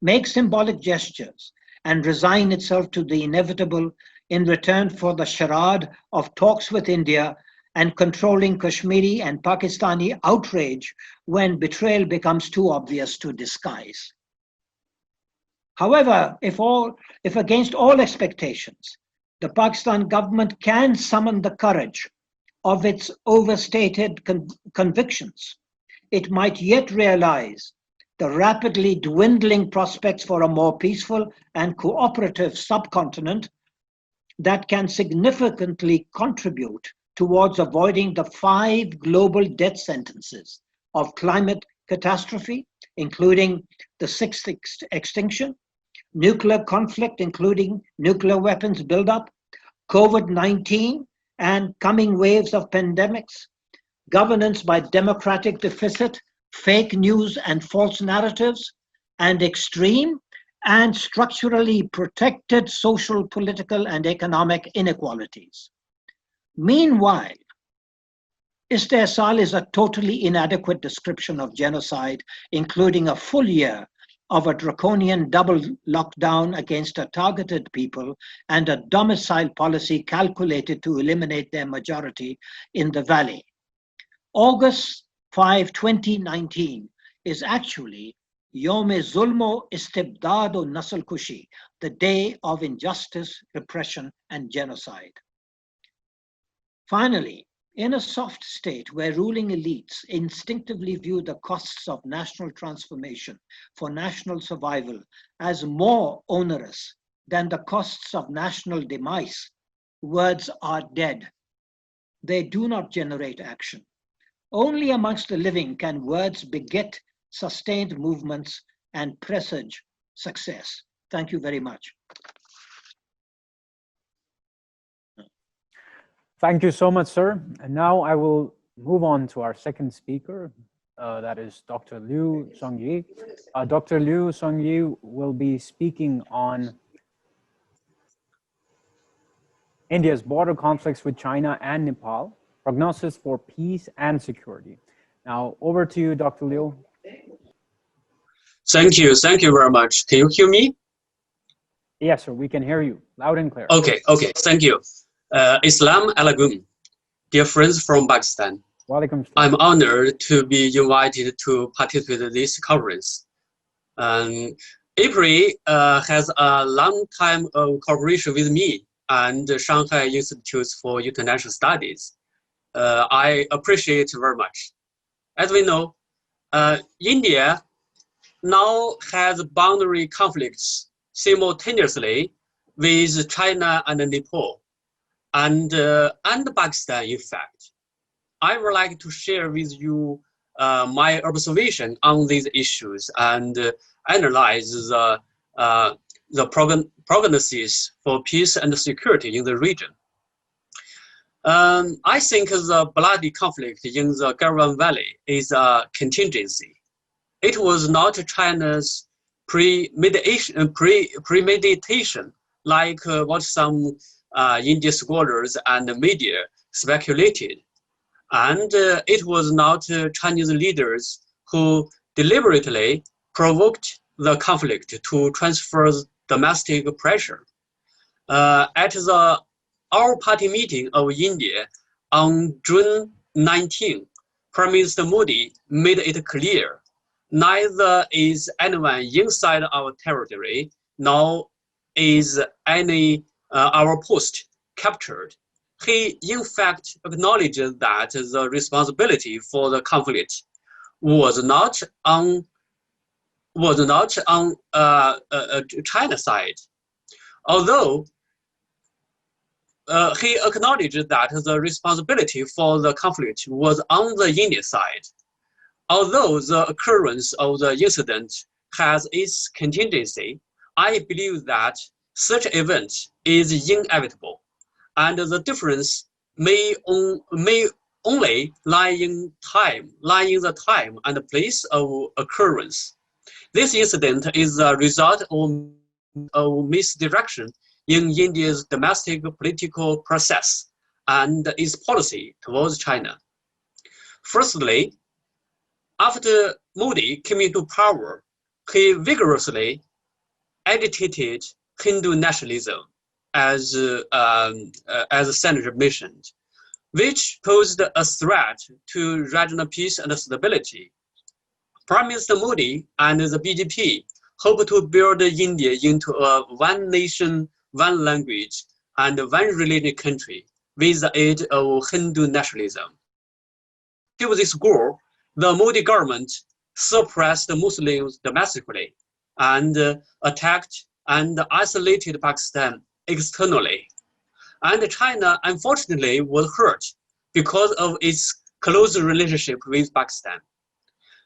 make symbolic gestures, and resign itself to the inevitable in return for the charade of talks with India and controlling Kashmiri and Pakistani outrage when betrayal becomes too obvious to disguise. However, if against all expectations, the Pakistan government can summon the courage of its overstated convictions, it might yet realize the rapidly dwindling prospects for a more peaceful and cooperative subcontinent that can significantly contribute towards avoiding the 5 global death sentences of climate catastrophe, including the 6th extinction, nuclear conflict, including nuclear weapons buildup, COVID-19 and coming waves of pandemics, governance by democratic deficit, fake news and false narratives, and extreme and structurally protected social, political, and economic inequalities. Meanwhile, Istisal is a totally inadequate description of genocide, including a full year of a draconian double lockdown against a targeted people and a domicile policy calculated to eliminate their majority in the valley. August 5, 2019 is actually Yom-e Zulmo Istibdad-o Nasl Kushi, the day of injustice, repression, and genocide. Finally, in a soft state where ruling elites instinctively view the costs of national transformation for national survival as more onerous than the costs of national demise, words are dead. They do not generate action. Only amongst the living can words beget sustained movements and presage success. Thank you very much. Thank you so much, sir. And now I will move on to our second speaker, that is Dr. Liu Zongyi. Dr. Liu Zongyi will be speaking on India's border conflicts with China and Nepal, prognosis for peace and security. Now, over to you, Dr. Liu. Thank you very much. Can you hear me? Yes, sir, we can hear you loud and clear. Okay, thank you. Islam alaikum, dear friends from Pakistan. Walaikum salam. I'm honored to be invited to participate in this conference. April has a long time of cooperation with me and the Shanghai Institute for International Studies. I appreciate it very much. As we know, India now has boundary conflicts simultaneously with China and Nepal and Pakistan, in fact. I would like to share with you my observation on these issues and analyze the prognosis for peace and security in the region. I think the bloody conflict in the Galwan Valley is a contingency. It was not China's premeditation like what some Indian scholars and media speculated. And it was not Chinese leaders who deliberately provoked the conflict to transfer domestic pressure. At the all-party meeting of India on June 19, Prime Minister Modi made it clear neither is anyone inside our territory, nor is any our post captured. He in fact acknowledged that the responsibility for the conflict was not on China's side, although he acknowledged that the responsibility for the conflict was on the Indian side. Although the occurrence of the incident has its contingency, I believe that such event is inevitable, and the difference may only lie in the time and place of occurrence. This incident is a result of misdirection in India's domestic political process and its policy towards China. Firstly, after Modi came into power, he vigorously agitated Hindu nationalism, as the senator mentioned, which posed a threat to regional peace and stability. Prime Minister Modi and the BJP hope to build India into a one nation, one language, and one religion country with the aid of Hindu nationalism. To achieve this goal, the Modi government suppressed Muslims domestically and attacked and isolated Pakistan externally. And China, unfortunately, was hurt because of its close relationship with Pakistan.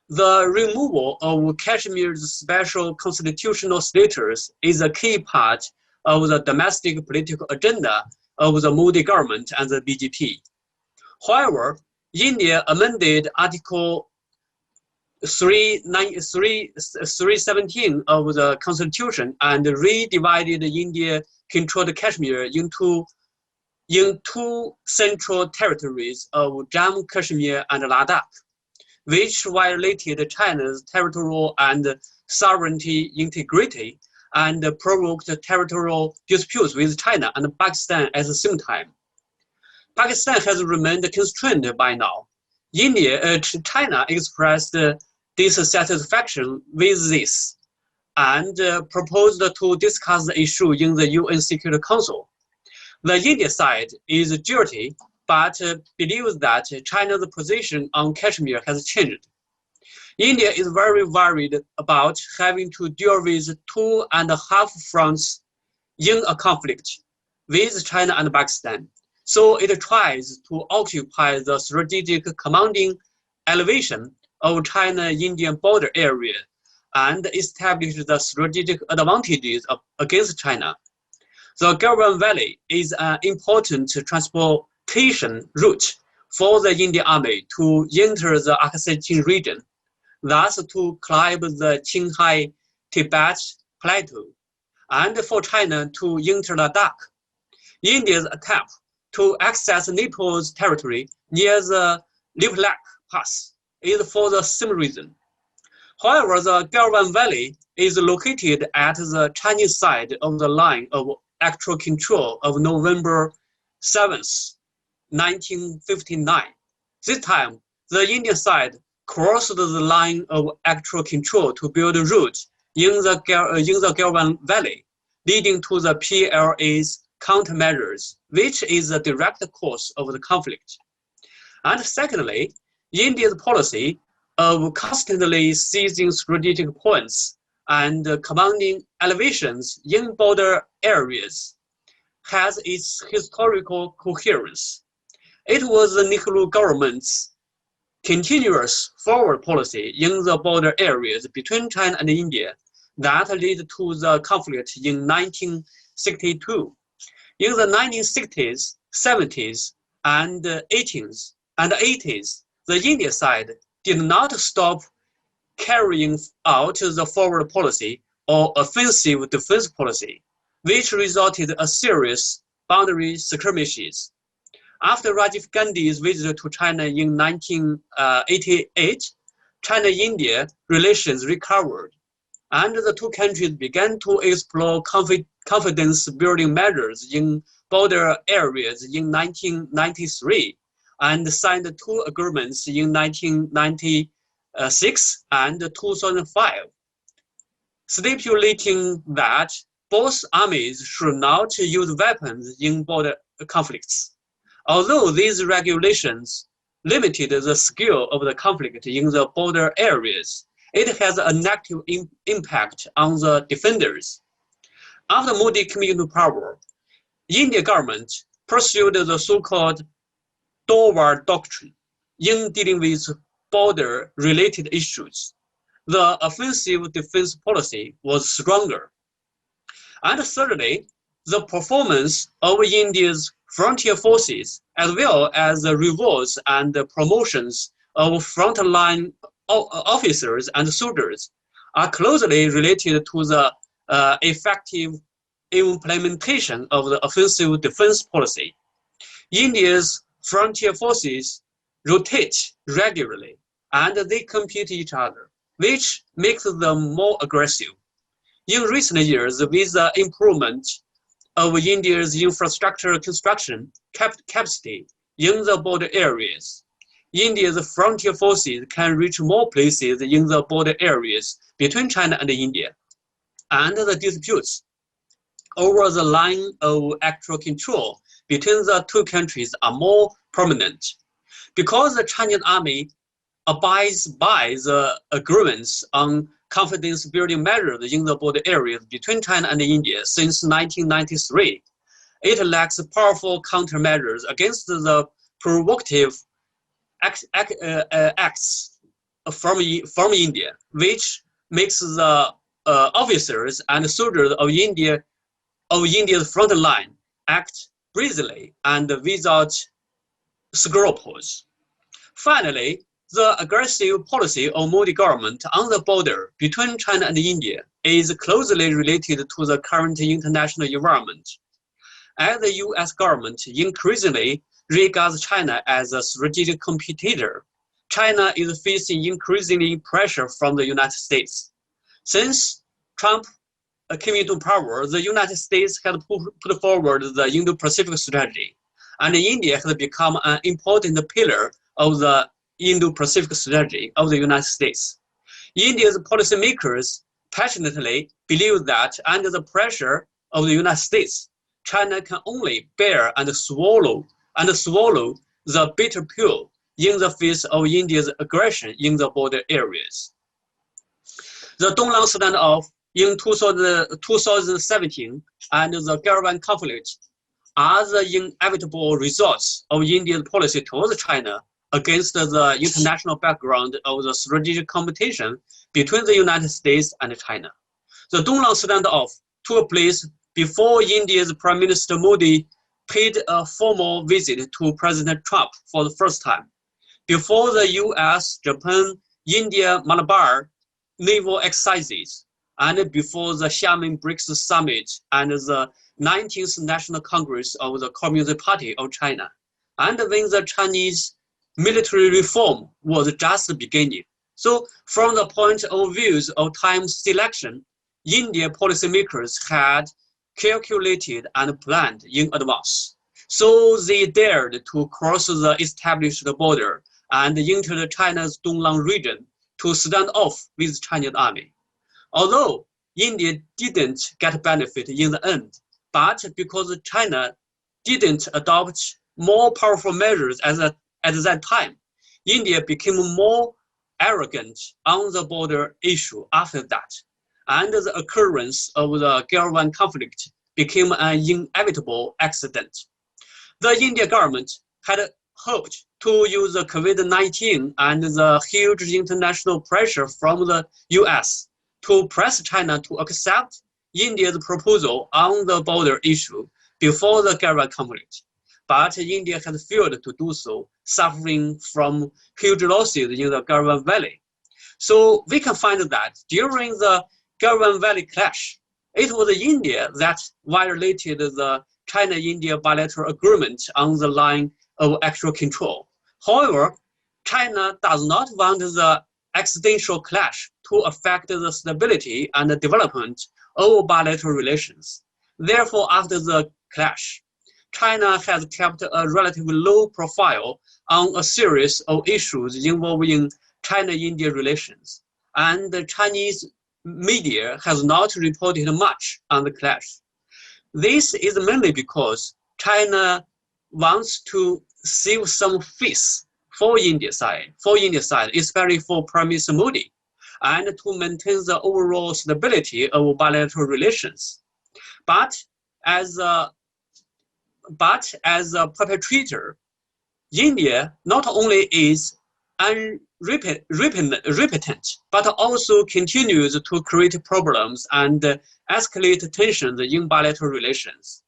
The removal of Kashmir's special constitutional status is a key part of the domestic political agenda of the Modi government and the BJP. However, India amended Article 317 of the Constitution and redivided India-controlled Kashmir into two central territories of Jammu Kashmir and Ladakh, which violated China's territorial and sovereignty integrity and provoked territorial disputes with China and Pakistan at the same time. Pakistan has remained constrained by now. China expressed dissatisfaction with this and proposed to discuss the issue in the UN Security Council. The Indian side is guilty, but believes that China's position on Kashmir has changed. India is very worried about having to deal with 2.5 fronts in a conflict with China and Pakistan. So it tries to occupy the strategic commanding elevation of China-Indian border area and establish the strategic advantages against China. The Galwan Valley is an important transportation route for the Indian Army to enter the Aksai region, thus to climb the Qinghai-Tibet Plateau, and for China to enter Ladakh. India's attempt to access Nepal's territory near the Liplak Pass is for the same reason. However, the Galwan Valley is located at the Chinese side of the line of actual control of November 7th, 1959. This time, the Indian side crossed the line of actual control to build a route in the Galwan Valley, leading to the PLA's countermeasures, which is the direct cause of the conflict. And secondly, India's policy of constantly seizing strategic points and commanding elevations in border areas has its historical coherence. It was the Nehru government's continuous forward policy in the border areas between China and India that led to the conflict in 1962. In the 1960s, 70s, and 80s, the India side did not stop carrying out the forward policy or offensive defense policy, which resulted in a serious boundary skirmishes. After Rajiv Gandhi's visit to China in 1988, China-India relations recovered, and the two countries began to explore confidence-building measures in border areas in 1993 and signed two agreements in 1996 and 2005, stipulating that both armies should not use weapons in border conflicts. Although these regulations limited the scale of the conflict in the border areas, it has a negative impact on the defenders. After Modi came into power, Indian government pursued the so-called Doorward doctrine in dealing with border-related issues. The offensive defense policy was stronger. And thirdly, the performance of India's frontier forces, as well as the rewards and the promotions of frontline officers and soldiers, are closely related to the effective implementation of the offensive defense policy. India's frontier forces rotate regularly and they compete each other, which makes them more aggressive. In recent years, with the improvement of India's infrastructure construction capacity in the border areas, India's frontier forces can reach more places in the border areas between China and India, and the disputes over the line of actual control between the two countries are more permanent. Because the Chinese army abides by the agreements on confidence-building measures in the border areas between China and India since 1993, it lacks powerful countermeasures against the provocative acts from India, which makes the officers and soldiers of India's front line act brazenly and without scruples. Finally, the aggressive policy of Modi government on the border between China and India is closely related to the current international environment. As the US government increasingly regards China as a strategic competitor, China is facing increasing pressure from the United States. Since Trump came into power, the United States has put forward the Indo-Pacific strategy, and India has become an important pillar of the Indo-Pacific strategy of the United States. India's policymakers passionately believe that under the pressure of the United States, China can only bear and swallow the bitter pill in the face of India's aggression in the border areas. The Donglang standoff in 2017 and the Galvan conflict are the inevitable results of India's policy towards China against the international background of the strategic competition between the United States and China. The Donglang standoff took place before India's Prime Minister Modi paid a formal visit to President Trump for the first time, before the US, Japan, India, Malabar naval exercises, and before the Xiamen BRICS Summit and the 19th National Congress of the Communist Party of China, and when the Chinese military reform was just beginning. So from the point of view of time selection, Indian policymakers had calculated and planned in advance. So they dared to cross the established border and enter China's Donglang region to stand off with Chinese army. Although India didn't get benefit in the end, but because China didn't adopt more powerful measures at that time, India became more arrogant on the border issue after that, and the occurrence of the Galwan conflict became an inevitable accident. The Indian government had hoped to use the COVID-19 and the huge international pressure from the US to press China to accept India's proposal on the border issue before the Galwan conflict. But India has failed to do so, suffering from huge losses in the Galwan Valley. So we can find that during the Galwan Valley clash, it was India that violated the China-India bilateral agreement on the line of actual control. However, China does not want the accidental clash to affect the stability and the development of bilateral relations. Therefore, after the clash, China has kept a relatively low profile on a series of issues involving China-India relations, and the Chinese media has not reported much on the clash. This is mainly because China wants to save some face for India's side, especially for Prime Minister Modi, and to maintain the overall stability of bilateral relations. But as a perpetrator, India not only is unrepentant, but also continues to create problems and escalate tensions in bilateral relations.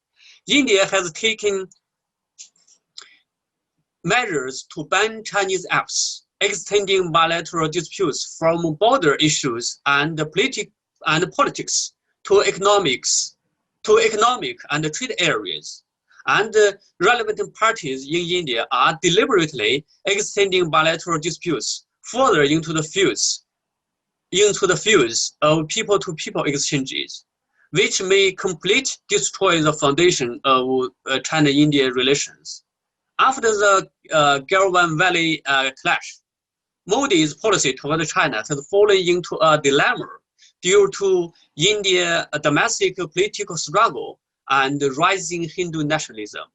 India has taken measures to ban Chinese apps, extending bilateral disputes from border issues and politics to economic and trade areas. And relevant parties in India are deliberately extending bilateral disputes further into the fields of people-to-people exchanges, which may completely destroy the foundation of China-India relations. After the Galwan Valley clash, Modi's policy toward China has fallen into a dilemma due to India's domestic political struggle and rising Hindu nationalism.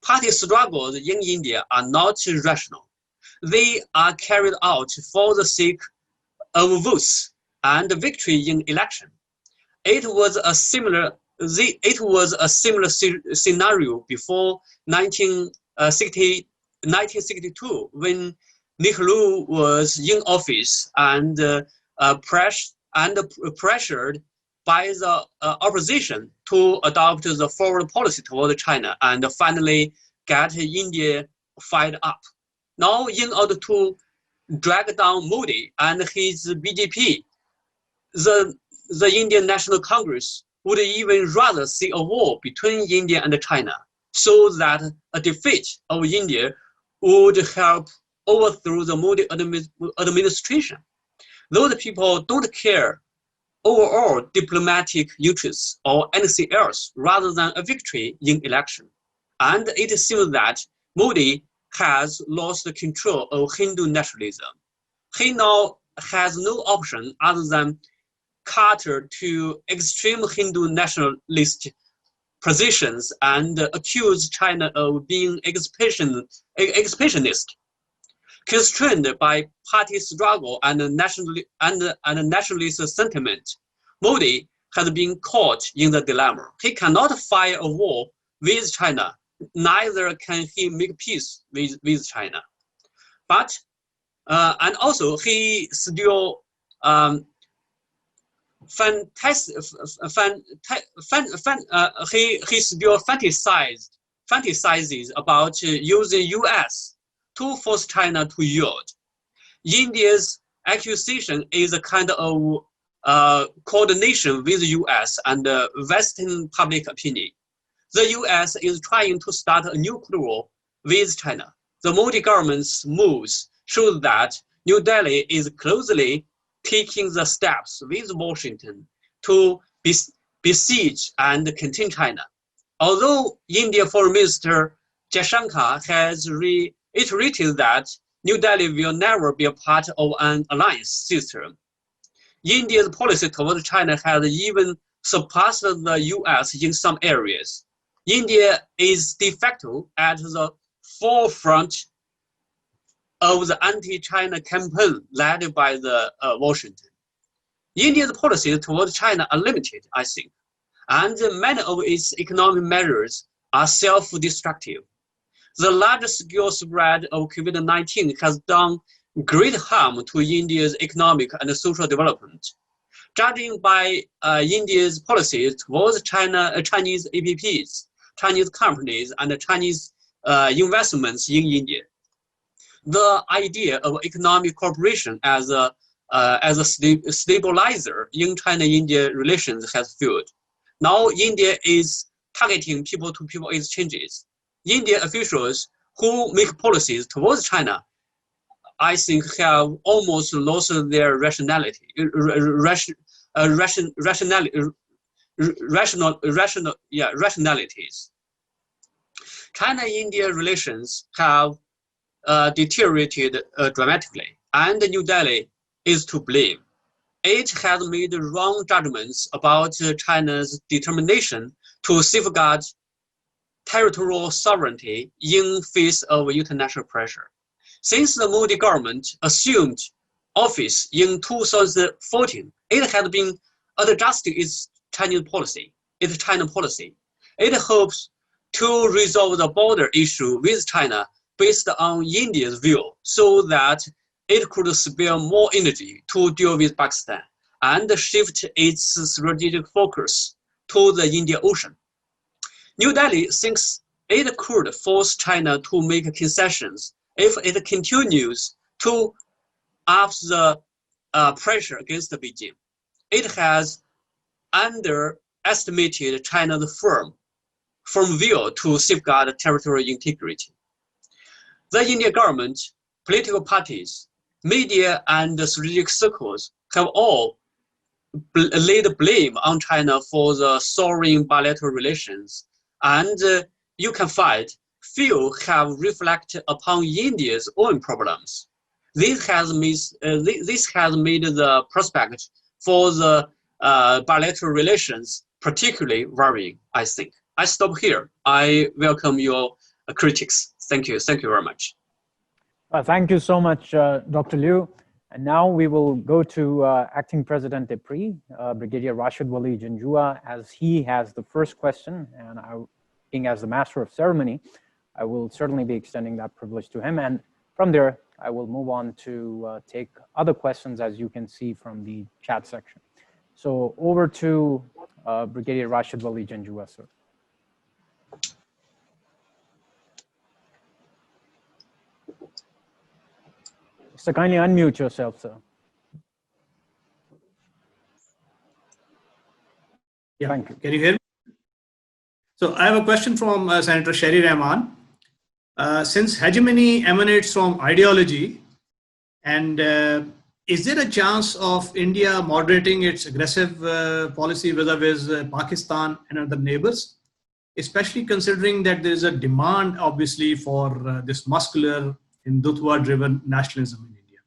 Party struggles in India are not rational. They are carried out for the sake of votes and victory in election. It was a similar scenario before 1962 when Nehru was in office and pressured by the opposition to adopt the foreign policy toward China and finally get India fired up. Now, in order to drag down Modi and his BJP, the Indian National Congress would even rather see a war between India and China, so that a defeat of India would help overthrow the Modi administration. Those people don't care overall diplomatic interests or anything else rather than a victory in election. And it seems that Modi has lost control of Hindu nationalism. He now has no option other than cater to extreme Hindu nationalist positions and accuse China of being expansionist. Constrained by party struggle and nationalist sentiment, Modi has been caught in the dilemma. He cannot fight a war with China, neither can he make peace with China. But and also he still he still fantasizes about using US to force China to yield. India's accusation is a kind of coordination with the US and Western public opinion. The US is trying to start a new Cold War with China. The Modi government's moves show that New Delhi is closely taking the steps with Washington to besiege and contain China. Although Indian Foreign Minister Jehangir has reiterated that New Delhi will never be a part of an alliance system, India's policy toward China has even surpassed the US in some areas. India is de facto at the forefront of the anti-China campaign led by the Washington. India's policies toward China are limited, I think, and many of its economic measures are self-destructive. The large-scale spread of COVID-19 has done great harm to India's economic and social development. Judging by India's policies towards Chinese APPs, Chinese companies, and Chinese investments in India, the idea of economic cooperation as a stabilizer in China-India relations has failed. Now India is targeting people-to-people exchanges. Indian officials who make policies towards China, I think, have almost lost their rationalities. China-India relations have deteriorated dramatically, and New Delhi is to blame. It has made wrong judgments about China's determination to safeguard territorial sovereignty in face of international pressure. Since the Modi government assumed office in 2014, it has been adjusting its China policy. It hopes to resolve the border issue with China based on India's view, so that it could spare more energy to deal with Pakistan and shift its strategic focus to the Indian Ocean. New Delhi thinks it could force China to make concessions if it continues to up the pressure against Beijing. It has underestimated China's firm view to safeguard territorial integrity. The Indian government, political parties, media, and strategic circles have all laid blame on China for the souring bilateral relations, and you can find few have reflected upon India's own problems. This has made the prospect for the bilateral relations particularly worrying, I think. I stop here. I welcome your critics. Thank you. Thank you very much. Thank you so much, Dr. Liu. And now we will go to Acting President Deputy, Brigadier Rashid Wali Janjua, as he has the first question. And being as the Master of Ceremony, I will certainly be extending that privilege to him. And from there, I will move on to take other questions, as you can see from the chat section. So over to Brigadier Rashid Wali Janjua, sir. So kindly unmute yourself, sir. Yeah. Thank you. Can you hear me? So I have a question from Senator Sherry Rahman. Since hegemony emanates from ideology, and is there a chance of India moderating its aggressive policy vis-a-vis Pakistan and other neighbors, especially considering that there is a demand, obviously, for this muscular Hindutva-driven nationalism in India?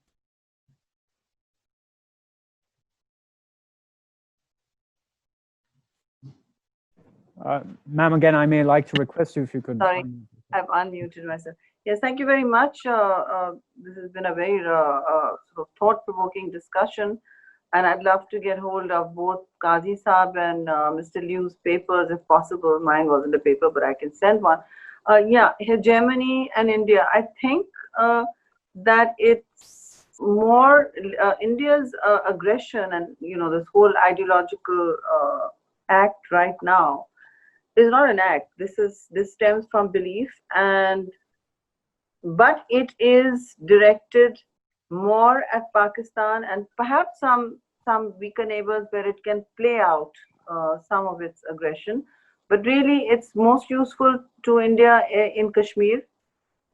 Ma'am, again, I may like to request you if you could. Sorry, I've unmuted myself. Yes, thank you very much. This has been a very sort of thought-provoking discussion, and I'd love to get hold of both Qazi Saab and Mr. Liu's papers if possible. Mine wasn't a paper, but I can send one. Yeah, hegemony and India. I think that it's more India's aggression and this whole ideological act right now is not an act. This stems from belief, but it is directed more at Pakistan and perhaps some weaker neighbors where it can play out some of its aggression. But really, it's most useful to India in Kashmir,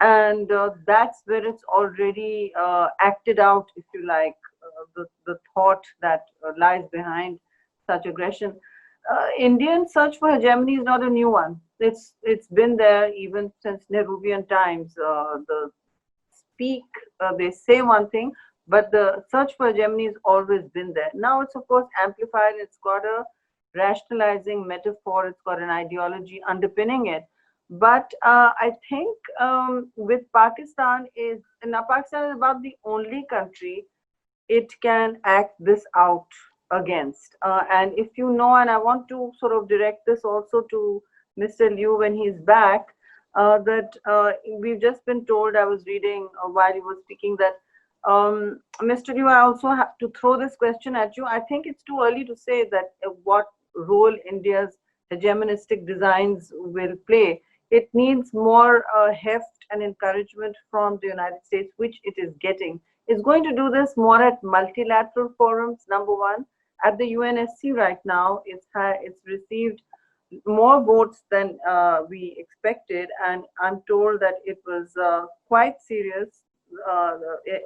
and that's where it's already acted out, if you like, the thought that lies behind such aggression. Indian search for hegemony is not a new one. It's been there even since Nehruvian times. They say one thing, but the search for hegemony has always been there. Now it's of course amplified. It's got a rationalizing metaphor. It's got an ideology underpinning it. But I think with Pakistan now Pakistan is about the only country it can act this out against. And if you know, and I want to sort of direct this also to Mr. Liu when he's back, that we've just been told, I was reading while he was speaking, that Mr. Liu, I also have to throw this question at you. I think it's too early to say that what role India's hegemonistic designs will play. It needs more heft and encouragement from the United States, which it is getting. It's going to do this more at multilateral forums, number one. At the UNSC right now, it's received more votes than we expected, and I'm told that it was quite serious.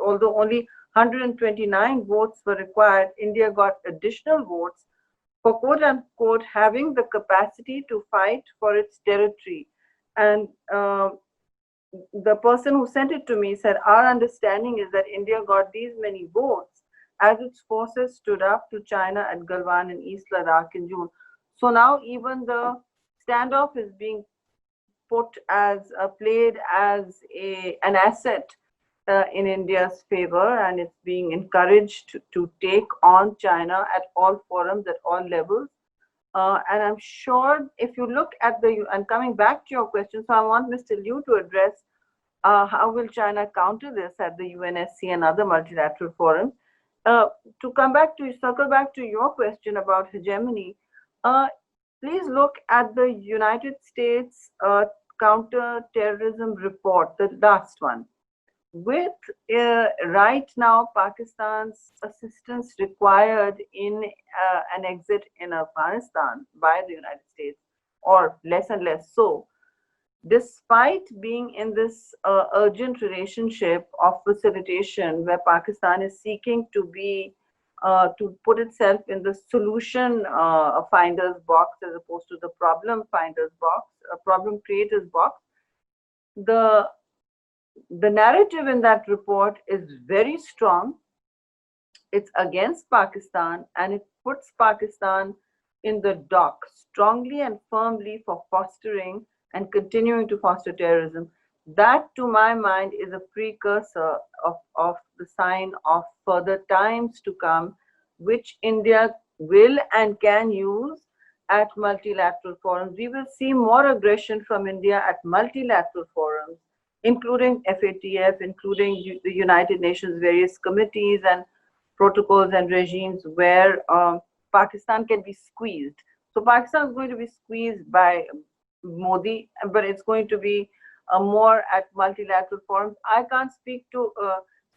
Although only 129 votes were required, India got additional votes for quote unquote having the capacity to fight for its territory. And the person who sent it to me said, our understanding is that India got these many votes as its forces stood up to China at Galwan in East Ladakh in June. So now even the standoff is being put as played as an asset in India's favor, and it's being encouraged to take on China at all forums, at all levels. And I'm sure if you look at and coming back to your question, so I want Mr. Liu to address how will China counter this at the UNSC and other multilateral forums. To circle back to your question about hegemony, please look at the United States counter-terrorism report, the last one. With right now Pakistan's assistance required in an exit in Afghanistan by the United States, or less and less so, despite being in this urgent relationship of facilitation where Pakistan is seeking to be to put itself in the solution finder's box as opposed to the problem finder's box, problem creator's box, the narrative in that report is very strong. It's against Pakistan, and it puts Pakistan in the dock strongly and firmly for fostering and continuing to foster terrorism. That, to my mind, is a precursor of the sign of further times to come, which India will and can use at multilateral forums. We will see more aggression from India at multilateral forums, including FATF, including the United Nations various committees and protocols and regimes where Pakistan can be squeezed. So Pakistan is going to be squeezed by Modi, but it's going to be more at multilateral forums. I can't speak to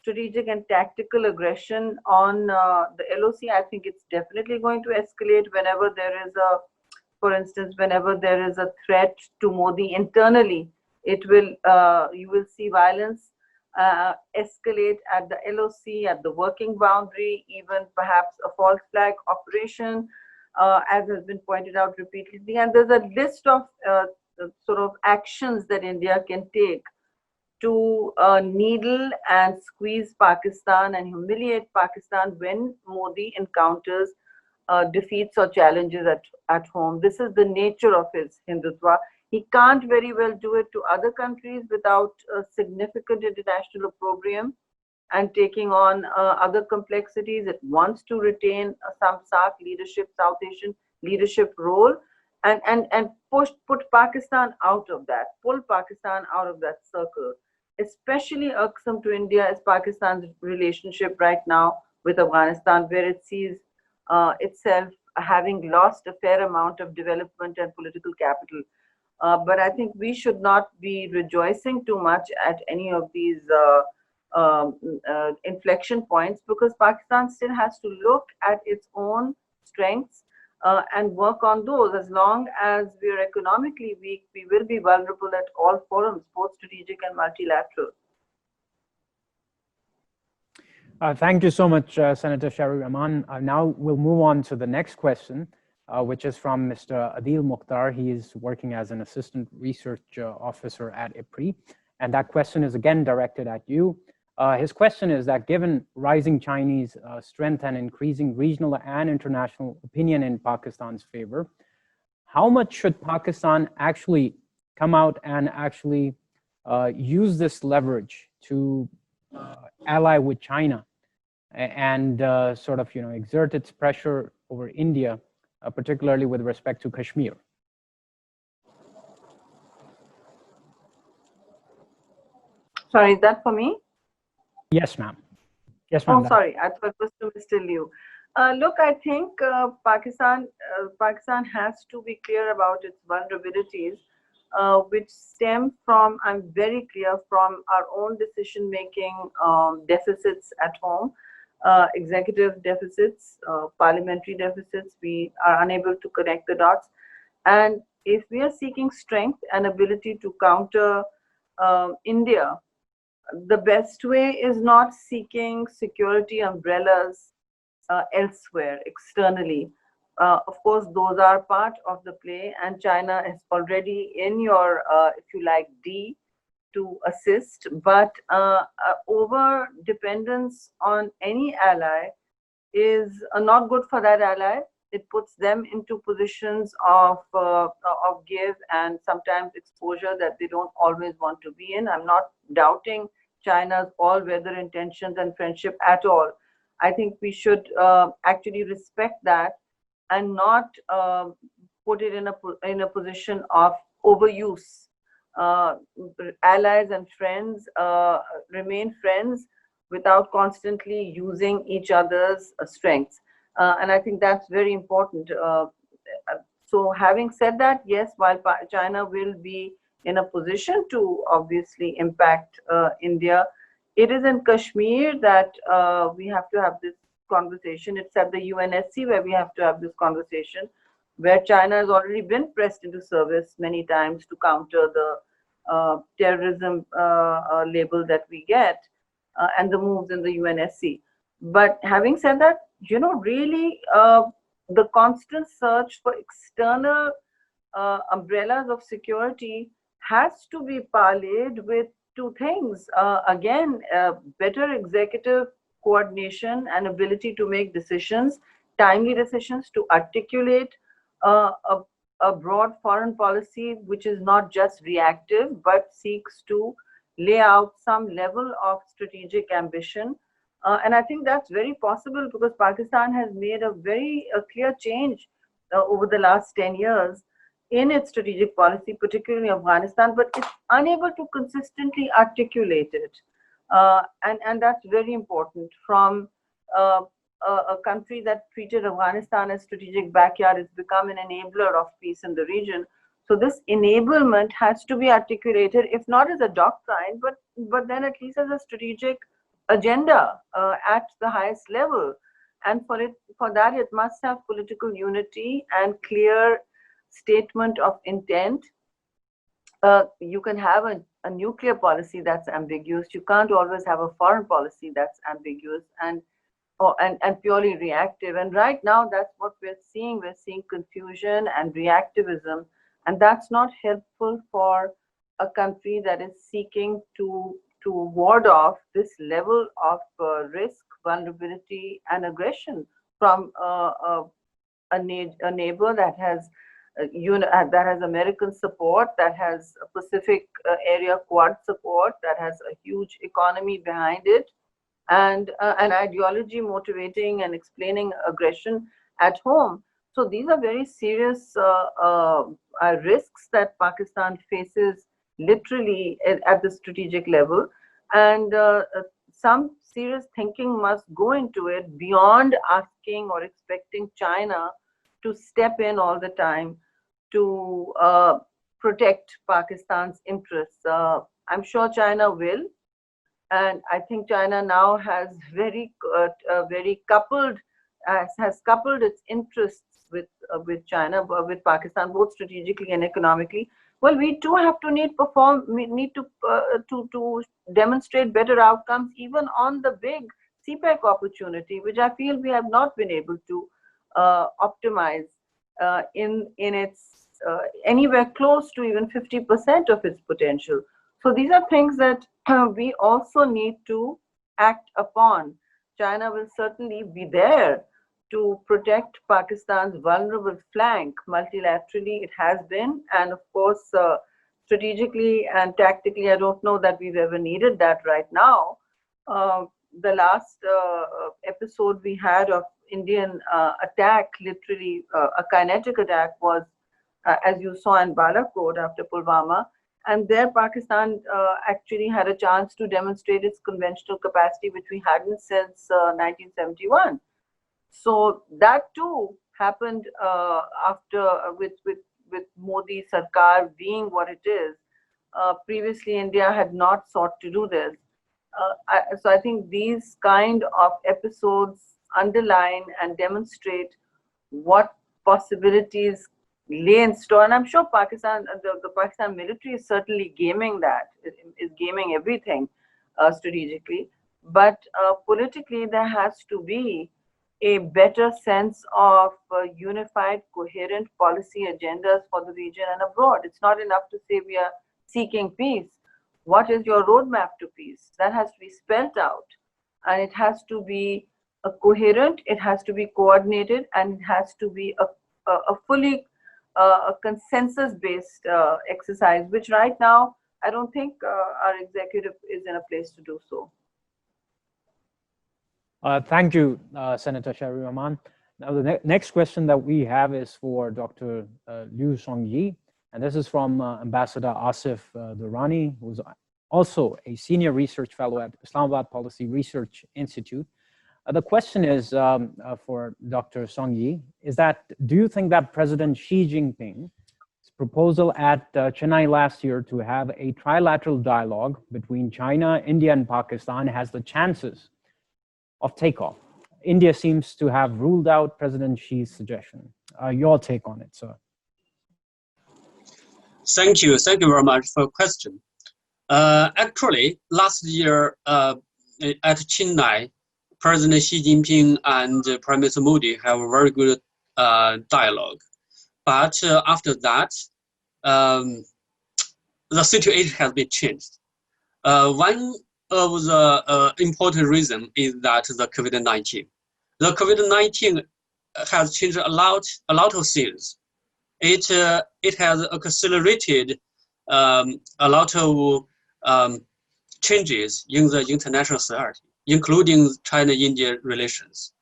strategic and tactical aggression on the LOC. I think it's definitely going to escalate whenever there is for instance, whenever there is a threat to Modi internally. It will, you will see violence escalate at the LOC, at the working boundary, even perhaps a false flag operation, as has been pointed out repeatedly. And there's a list of sort of actions that India can take to needle and squeeze Pakistan and humiliate Pakistan when Modi encounters defeats or challenges at home. This is the nature of his Hindutva. He can't very well do it to other countries without a significant international opprobrium and taking on other complexities. It wants to retain some SAARC leadership, South Asian leadership role, and put Pakistan out of that, pull Pakistan out of that circle. Especially irksome to India is Pakistan's relationship right now with Afghanistan, where it sees itself having lost a fair amount of development and political capital. But I think we should not be rejoicing too much at any of these inflection points, because Pakistan still has to look at its own strengths and work on those. As long as we are economically weak, we will be vulnerable at all forums, both strategic and multilateral. Thank you so much, Senator Sharri Rahman. Now we'll move on to the next question, which is from Mr. Adil Mukhtar. He is working as an assistant research officer at IPRI. And that question is again directed at you. His question is that given rising Chinese strength and increasing regional and international opinion in Pakistan's favor, how much should Pakistan actually come out and actually use this leverage to ally with China and sort of, exert its pressure over India, particularly with respect to Kashmir? Sorry, is that for me? Yes, ma'am. Yes, ma'am. Oh, sorry, I thought it was to Mr. Liu. Look, I think Pakistan has to be clear about its vulnerabilities, which stem from, I'm very clear, from our own decision-making deficits at home, executive deficits, parliamentary deficits. We are unable to connect the dots. And if we are seeking strength and ability to counter India, the best way is not seeking security umbrellas elsewhere, externally. Of course, those are part of the play, and China is already in your, if you like, D to assist, but over dependence on any ally is not good for that ally. It puts them into positions of give and sometimes exposure that they don't always want to be in. I'm not doubting China's all-weather intentions and friendship at all. I think we should actually respect that and not put it in a position of overuse. Allies and friends remain friends without constantly using each other's strengths. And I think that's very important. So having said that, yes, while China will be in a position to obviously impact India, it is in Kashmir that we have to have this conversation. It's at the UNSC where we have to have this conversation, where China has already been pressed into service many times to counter the terrorism label that we get and the moves in the UNSC. But having said that, really the constant search for external umbrellas of security has to be parlayed with two things. Again, better executive coordination and ability to make decisions, timely decisions, to articulate a broad foreign policy which is not just reactive but seeks to lay out some level of strategic ambition. And I think that's very possible because Pakistan has made a very clear change over the last 10 years in its strategic policy, particularly in Afghanistan, but it's unable to consistently articulate it. And that's very important. From a country that treated Afghanistan as strategic backyard, it's become an enabler of peace in the region. So this enablement has to be articulated, if not as a doctrine, but then at least as a strategic agenda at the highest level. And for that, it must have political unity and clear statement of intent. You can have a nuclear policy that's ambiguous. You can't always have a foreign policy that's ambiguous and purely reactive. And right now, that's what we're seeing. We're seeing confusion and reactivism, and that's not helpful for a country that is seeking to ward off this level of risk, vulnerability, and aggression from a neighbor that has American support, that has a Pacific area Quad support, that has a huge economy behind it, and an ideology motivating and explaining aggression at home. So these are very serious risks that Pakistan faces literally at the strategic level. And some serious thinking must go into it beyond asking or expecting China to step in all the time to protect Pakistan's interests. I'm sure China will, and I think China now has coupled its interests with China, with Pakistan, both strategically and economically. Well, we too have to need to demonstrate better outcomes even on the big CPEC opportunity, which I feel we have not been able to optimize in its anywhere close to even 50% of its potential. So these are things that we also need to act upon. China will certainly be there to protect Pakistan's vulnerable flank multilaterally. It has been, and of course strategically and tactically, I don't know that we've ever needed that right now. The last episode we had of Indian attack, literally a kinetic attack, was, as you saw in Balakot after Pulwama. And there Pakistan actually had a chance to demonstrate its conventional capacity, which we hadn't since 1971. So that too happened after with Modi Sarkar being what it is. Previously, India had not sought to do this. So I think these kind of episodes underline and demonstrate what possibilities lay in store. And I'm sure Pakistan, the Pakistan military is certainly gaming that, is gaming everything strategically. But politically, there has to be a better sense of unified, coherent policy agendas for the region and abroad. It's not enough to say we are seeking peace. What is your roadmap to peace? That has to be spelled out, and it has to be coherent, it has to be coordinated, and it has to be a fully consensus-based exercise, which right now I don't think our executive is in a place to do so. Thank you, Senator Sherry Rahman. Now, the next question that we have is for Dr. Liu Zongyi, and this is from Ambassador Asif Durrani, who's also a senior research fellow at Islamabad Policy Research Institute. The question is for Dr. Zongyi, is that, do you think that President Xi Jinping's proposal at Chennai last year to have a trilateral dialogue between China, India, and Pakistan has the chances of takeoff? India seems to have ruled out President Xi's suggestion. Your take on it, sir? Thank you very much for the question. Actually, last year at Chennai, President Xi Jinping and Prime Minister Modi have a very good dialogue. But after that, the situation has been changed. One of the important reason is that the COVID-19. The COVID-19 has changed a lot of things. It has accelerated a lot of changes in the international society, including China-India relations.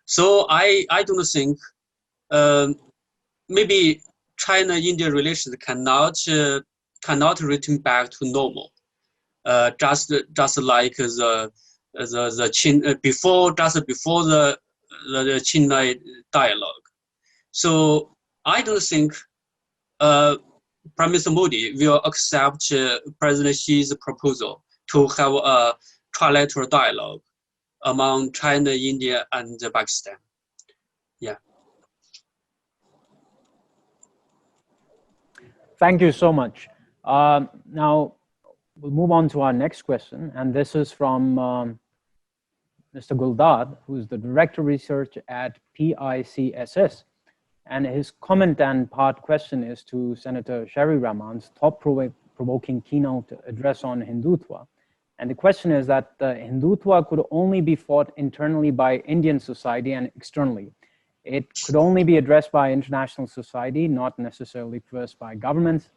So I don't think maybe China-India relations cannot return back to normal. Just like before the Chennai dialogue. So I don't think Prime Minister Modi will accept President Xi's proposal to have a trilateral dialogue among China, India, and Pakistan. Yeah. Thank you so much. Now, we'll move on to our next question, and this is from Mr. Guldad, who's the Director of Research at PICSS. And his comment and part question is to Senator Sherry Rahman's thought-provoking keynote address on Hindutva. And the question is that Hindutva could only be fought internally by Indian society and externally. It could only be addressed by international society, not necessarily first by governments.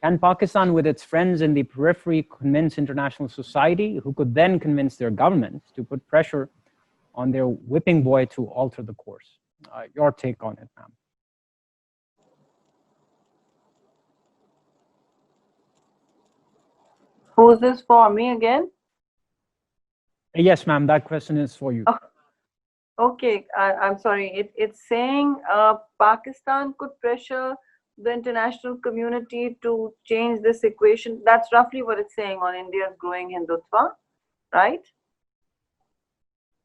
Can Pakistan, with its friends in the periphery, convince international society, who could then convince their governments to put pressure on their whipping boy to alter the course? Your take on it, ma'am. Who's this for? Me again? Yes, ma'am, that question is for you. Oh, okay, I'm sorry. It's saying Pakistan could pressure the international community to change this equation. That's roughly what it's saying on India's growing Hindutva, right?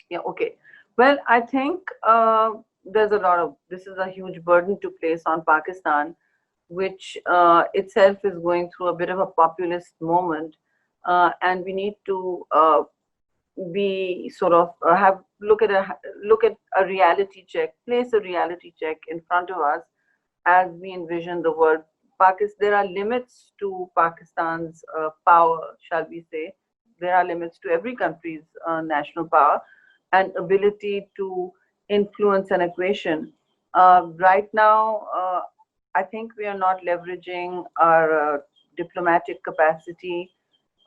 Yeah, okay. Well, I think there's a lot of, this is a huge burden to place on Pakistan, which itself is going through a bit of a populist moment. And we need to be sort of look at a reality check, place a reality check in front of us as we envision the world. There are limits to Pakistan's power, shall we say. There are limits to every country's national power and ability to influence an equation. Right now, I think we are not leveraging our diplomatic capacity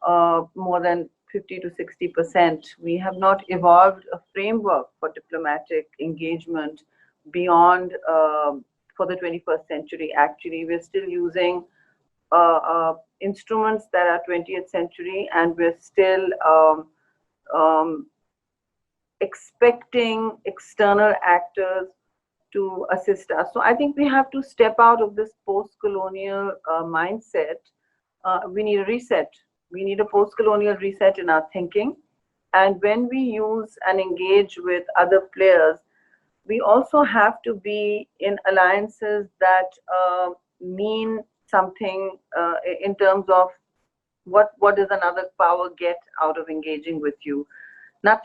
more than 50 to 60%. We have not evolved a framework for diplomatic engagement beyond for the 21st century. Actually, we're still using instruments that are 20th century, and we're still expecting external actors to assist us. So I think we have to step out of this post-colonial mindset. We need a reset. We need a post-colonial reset in our thinking. And when we use and engage with other players, we also have to be in alliances that mean something in terms of what does another power get out of engaging with you. There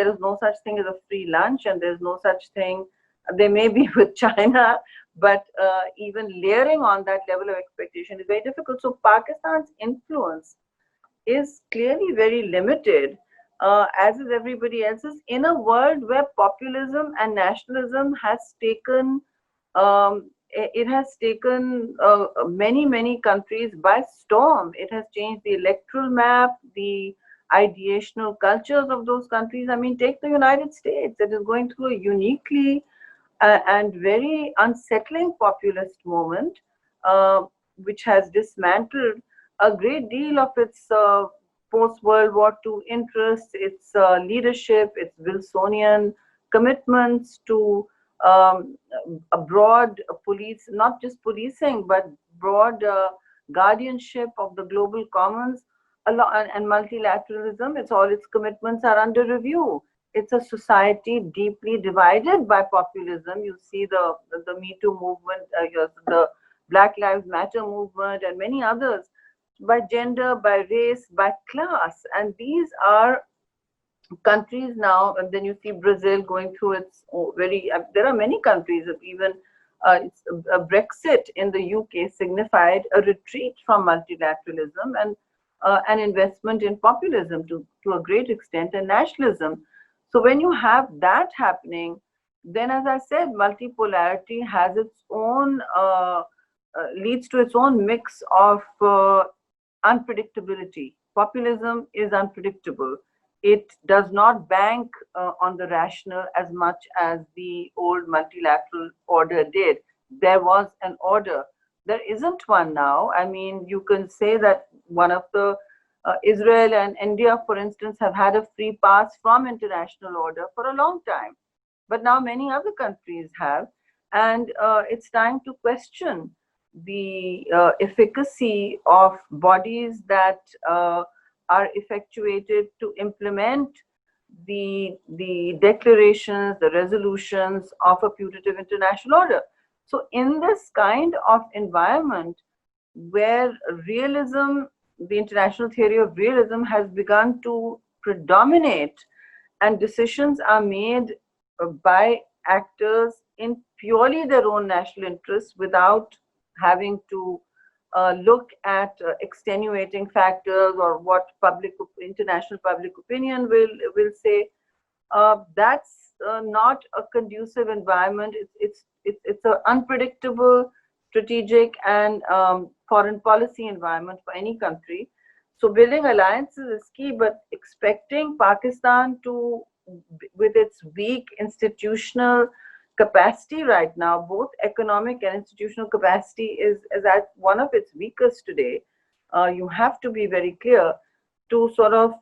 is no such thing as a free lunch, and there's no such thing, there may be with China, but even layering on that level of expectation is very difficult. So Pakistan's influence is clearly very limited, as is everybody else's, in a world where populism and nationalism has taken, many countries by storm. It has changed the electoral map, the ideational cultures of those countries. I mean, take the United States. It is going through a uniquely and very unsettling populist moment, which has dismantled a great deal of its post-World War II interests, its leadership, its Wilsonian commitments to a broad police, not just policing, but broad guardianship of the global commons and multilateralism. It's all its commitments are under review. It's a society deeply divided by populism. You see the Me Too movement, the Black Lives Matter movement, and many others, by gender, by race, by class. And these are countries now, and then you see Brazil going through its there are many countries, even Brexit in the UK signified a retreat from multilateralism and an investment in populism to a great extent, and nationalism. So when you have that happening, then, as I said, multipolarity has its own, leads to its own mix of unpredictability. Populism is unpredictable. It does not bank on the rational as much as the old multilateral order did. There was an order. There isn't one now. I mean, you can say that one of the Israel and India, for instance, have had a free pass from international order for a long time. But now many other countries have. And it's time to question the efficacy of bodies that are effectuated to implement the declarations, the resolutions of a putative international order. So in this kind of environment where realism, the international theory of realism, has begun to predominate, and decisions are made by actors in purely their own national interests without having to look at extenuating factors or what international public opinion will say, that's not a conducive environment. It's an unpredictable strategic and foreign policy environment for any country. So building alliances is key, but expecting Pakistan to, with its weak institutional capacity right now, both economic and institutional capacity is at one of its weakest today. You have to be very clear to sort of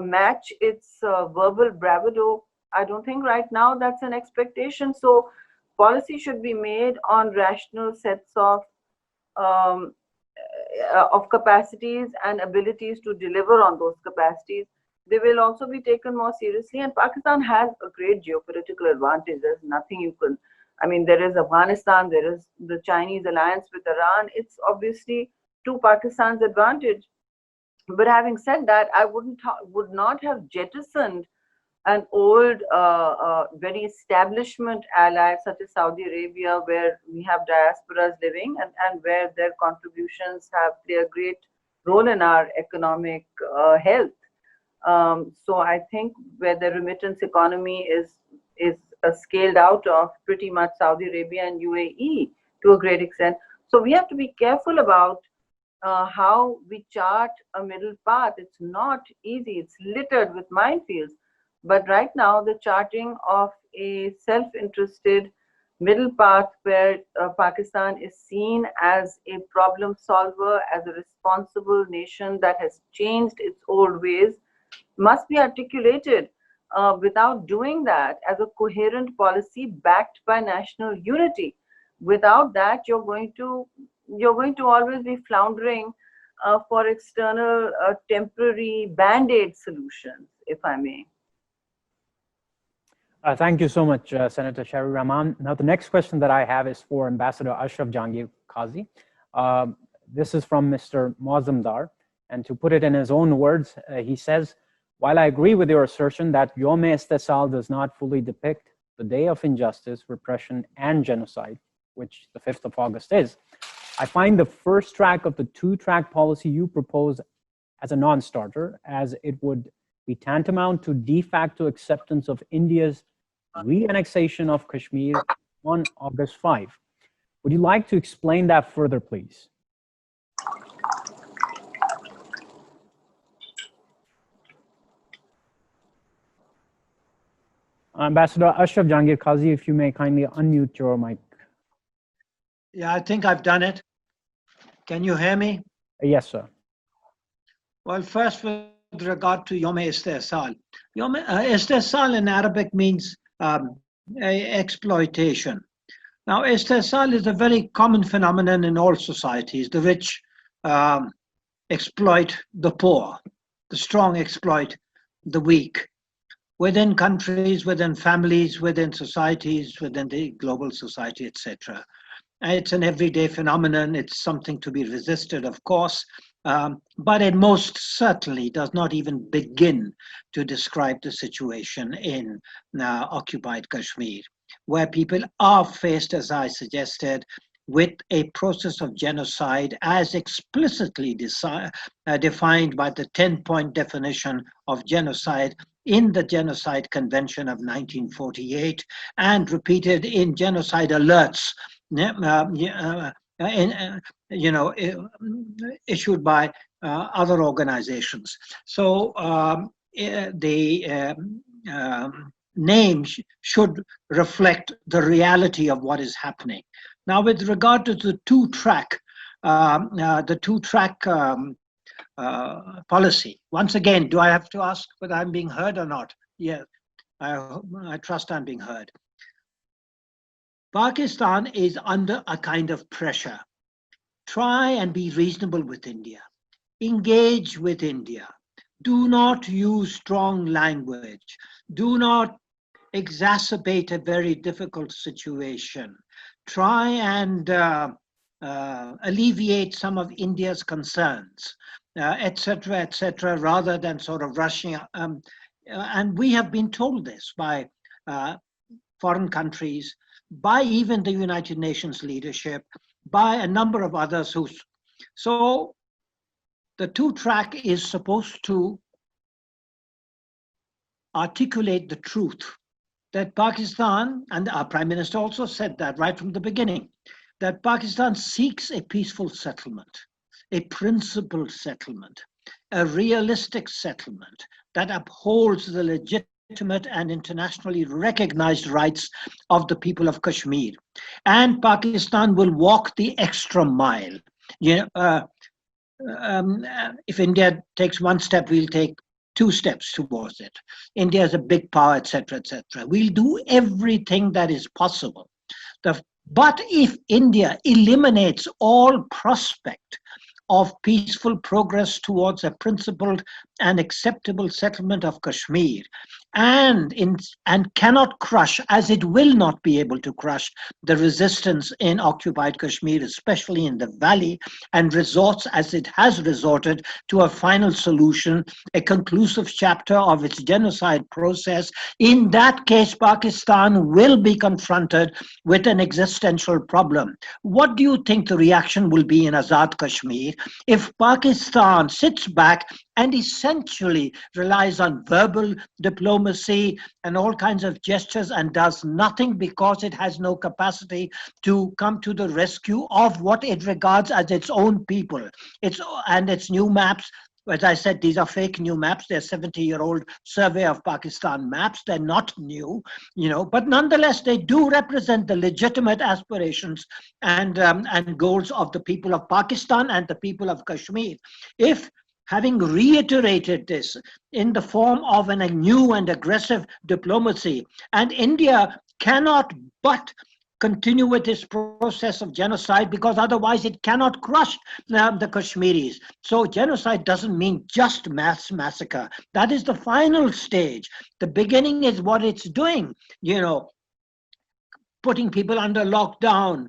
match its verbal bravado. I don't think right now that's an expectation. So policy should be made on rational sets of capacities and abilities to deliver on those capacities. They will also be taken more seriously, and Pakistan has a great geopolitical advantage. There's nothing you can, I mean, there is Afghanistan, there is the Chinese alliance with Iran. It's obviously to Pakistan's advantage. But having said that, I would not have jettisoned an old, very establishment ally such as Saudi Arabia, where we have diasporas living and where their contributions play a great role in our economic health. So I think where the remittance economy is scaled out of pretty much Saudi Arabia and UAE to a great extent, So we have to be careful about how we chart a middle path. It's not easy. It's littered with minefields. But right now, the charting of a self-interested middle path where Pakistan is seen as a problem solver, as a responsible nation that has changed its old ways, must be articulated. Without doing that as a coherent policy backed by national unity. Without that, you're going to always be floundering for external temporary band-aid solutions, if I may. Thank you so much, Senator Sharri Rahman. Now, the next question that I have is for Ambassador Ashraf Jehangir Qaz. This is from Mr. Mazumdar, and to put it in his own words, he says, while I agree with your assertion that Yom-e-Istisal does not fully depict the day of injustice, repression, and genocide, which the 5th of August is, I find the first track of the two-track policy you propose as a non-starter, as it would be tantamount to de facto acceptance of India's re-annexation of Kashmir on August 5. Would you like to explain that further, please? Ambassador Ashraf Jehangir Qaz, if you may kindly unmute your mic. Yeah, I think I've done it. Can you hear me? Yes, sir. Well, first, with regard to Yom-e-Istisal. Yom-e-Istisal in Arabic means exploitation. Now, Istisal is a very common phenomenon in all societies. The rich exploit the poor. The strong exploit the weak. Within countries, within families, within societies, within the global society, etc. It's an everyday phenomenon. It's something to be resisted, of course, but it most certainly does not even begin to describe the situation in occupied Kashmir, where people are faced, as I suggested, with a process of genocide as explicitly defined by the 10-point definition of genocide in the Genocide Convention of 1948 and repeated in genocide alerts issued by other organizations. So the name should reflect the reality of what is happening. Now, with regard to the two-track policy, once again, do I have to ask whether I'm being heard or not? Yeah, I trust I'm being heard. Pakistan is under a kind of pressure. Try and be reasonable with India. Engage with India. Do not use strong language. Do not exacerbate a very difficult situation. Try and alleviate some of India's concerns, etc., rather than sort of rushing. And we have been told this by foreign countries, by even the United Nations leadership, by a number of others. So the two-track is supposed to articulate the truth that Pakistan, and our Prime Minister also said that right from the beginning, that Pakistan seeks a peaceful settlement, a principled settlement, a realistic settlement that upholds the legitimate and internationally recognized rights of the people of Kashmir. And Pakistan will walk the extra mile. If India takes one step, we'll take 2 steps towards it. India is a big power, etc., etc. We'll do everything that is possible. But if India eliminates all prospect of peaceful progress towards a principled and acceptable settlement of Kashmir, and cannot crush, as it will not be able to crush, the resistance in occupied Kashmir, especially in the valley, and resorts, as it has resorted, to a final solution, a conclusive chapter of its genocide process, in that case, Pakistan will be confronted with an existential problem. What do you think the reaction will be in Azad Kashmir if Pakistan sits back and essentially relies on verbal diplomacy and all kinds of gestures and does nothing because it has no capacity to come to the rescue of what it regards as its own people. Its new maps, as I said, these are fake new maps. They're 70-year-old survey of Pakistan maps. They're not new, but nonetheless, they do represent the legitimate aspirations and goals of the people of Pakistan and the people of Kashmir. If, having reiterated this in the form of a new and aggressive diplomacy, and India cannot but continue with this process of genocide, because otherwise it cannot crush the Kashmiris. So genocide doesn't mean just mass massacre. That is the final stage. The beginning is what it's doing, putting people under lockdown,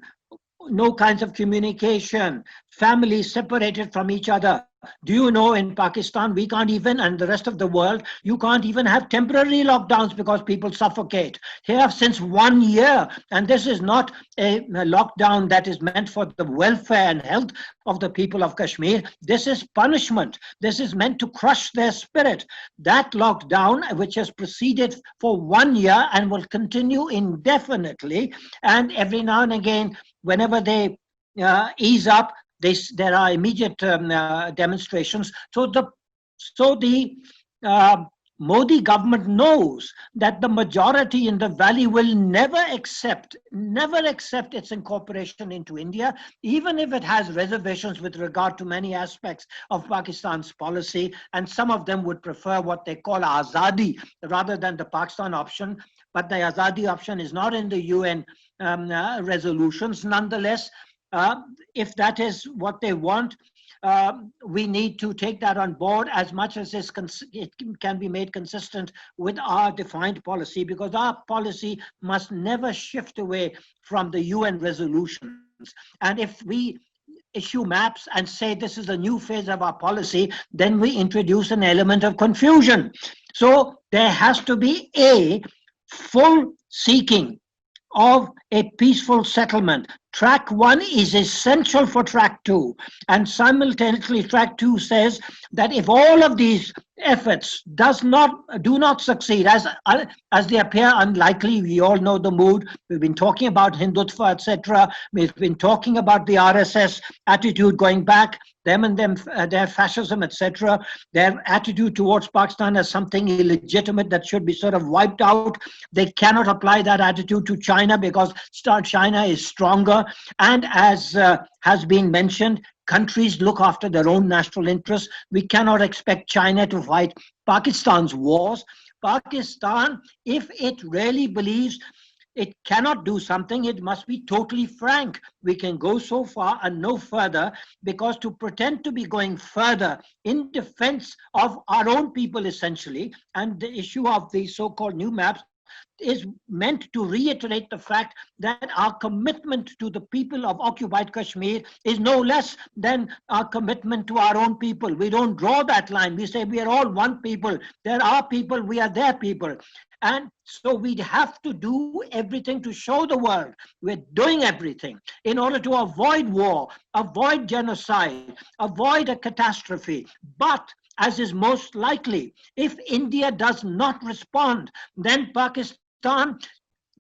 no kinds of communication, families separated from each other. Do you know in Pakistan, we can't even, and the rest of the world, you can't even have temporary lockdowns because people suffocate. Here since 1 year, and this is not a lockdown that is meant for the welfare and health of the people of Kashmir. This is punishment. This is meant to crush their spirit. That lockdown, which has proceeded for 1 year and will continue indefinitely, and every now and again, whenever they ease up, there are immediate demonstrations. So the Modi government knows that the majority in the valley will never accept its incorporation into India, even if it has reservations with regard to many aspects of Pakistan's policy, and some of them would prefer what they call Azadi rather than the Pakistan option. But the Azadi option is not in the UN resolutions. Nonetheless, if that is what they want, we need to take that on board as much as it can be made consistent with our defined policy, because our policy must never shift away from the UN resolutions. And if we issue maps and say this is a new phase of our policy, then we introduce an element of confusion. So there has to be a full seeking of a peaceful settlement. Track 1 is essential for track 2, and simultaneously track 2 says that if all of these efforts do not succeed, as they appear unlikely, we all know the mood. We've been talking about Hindutva, etc. We've been talking about the RSS attitude going back, their fascism, etc. Their attitude towards Pakistan as something illegitimate that should be sort of wiped out. They cannot apply that attitude to China because China is stronger. And as has been mentioned, countries look after their own national interests. We cannot expect China to fight Pakistan's wars. Pakistan, if it really believes it cannot do something, it must be totally frank. We can go so far and no further, because to pretend to be going further in defense of our own people, essentially, and the issue of the so-called new maps, is meant to reiterate the fact that our commitment to the people of occupied Kashmir is no less than our commitment to our own people. We don't draw that line. We say we are all one people. They're our people, we are their people. And so we'd have to do everything to show the world we're doing everything in order to avoid war, avoid genocide, avoid a catastrophe. But as is most likely, if India does not respond, then Pakistan,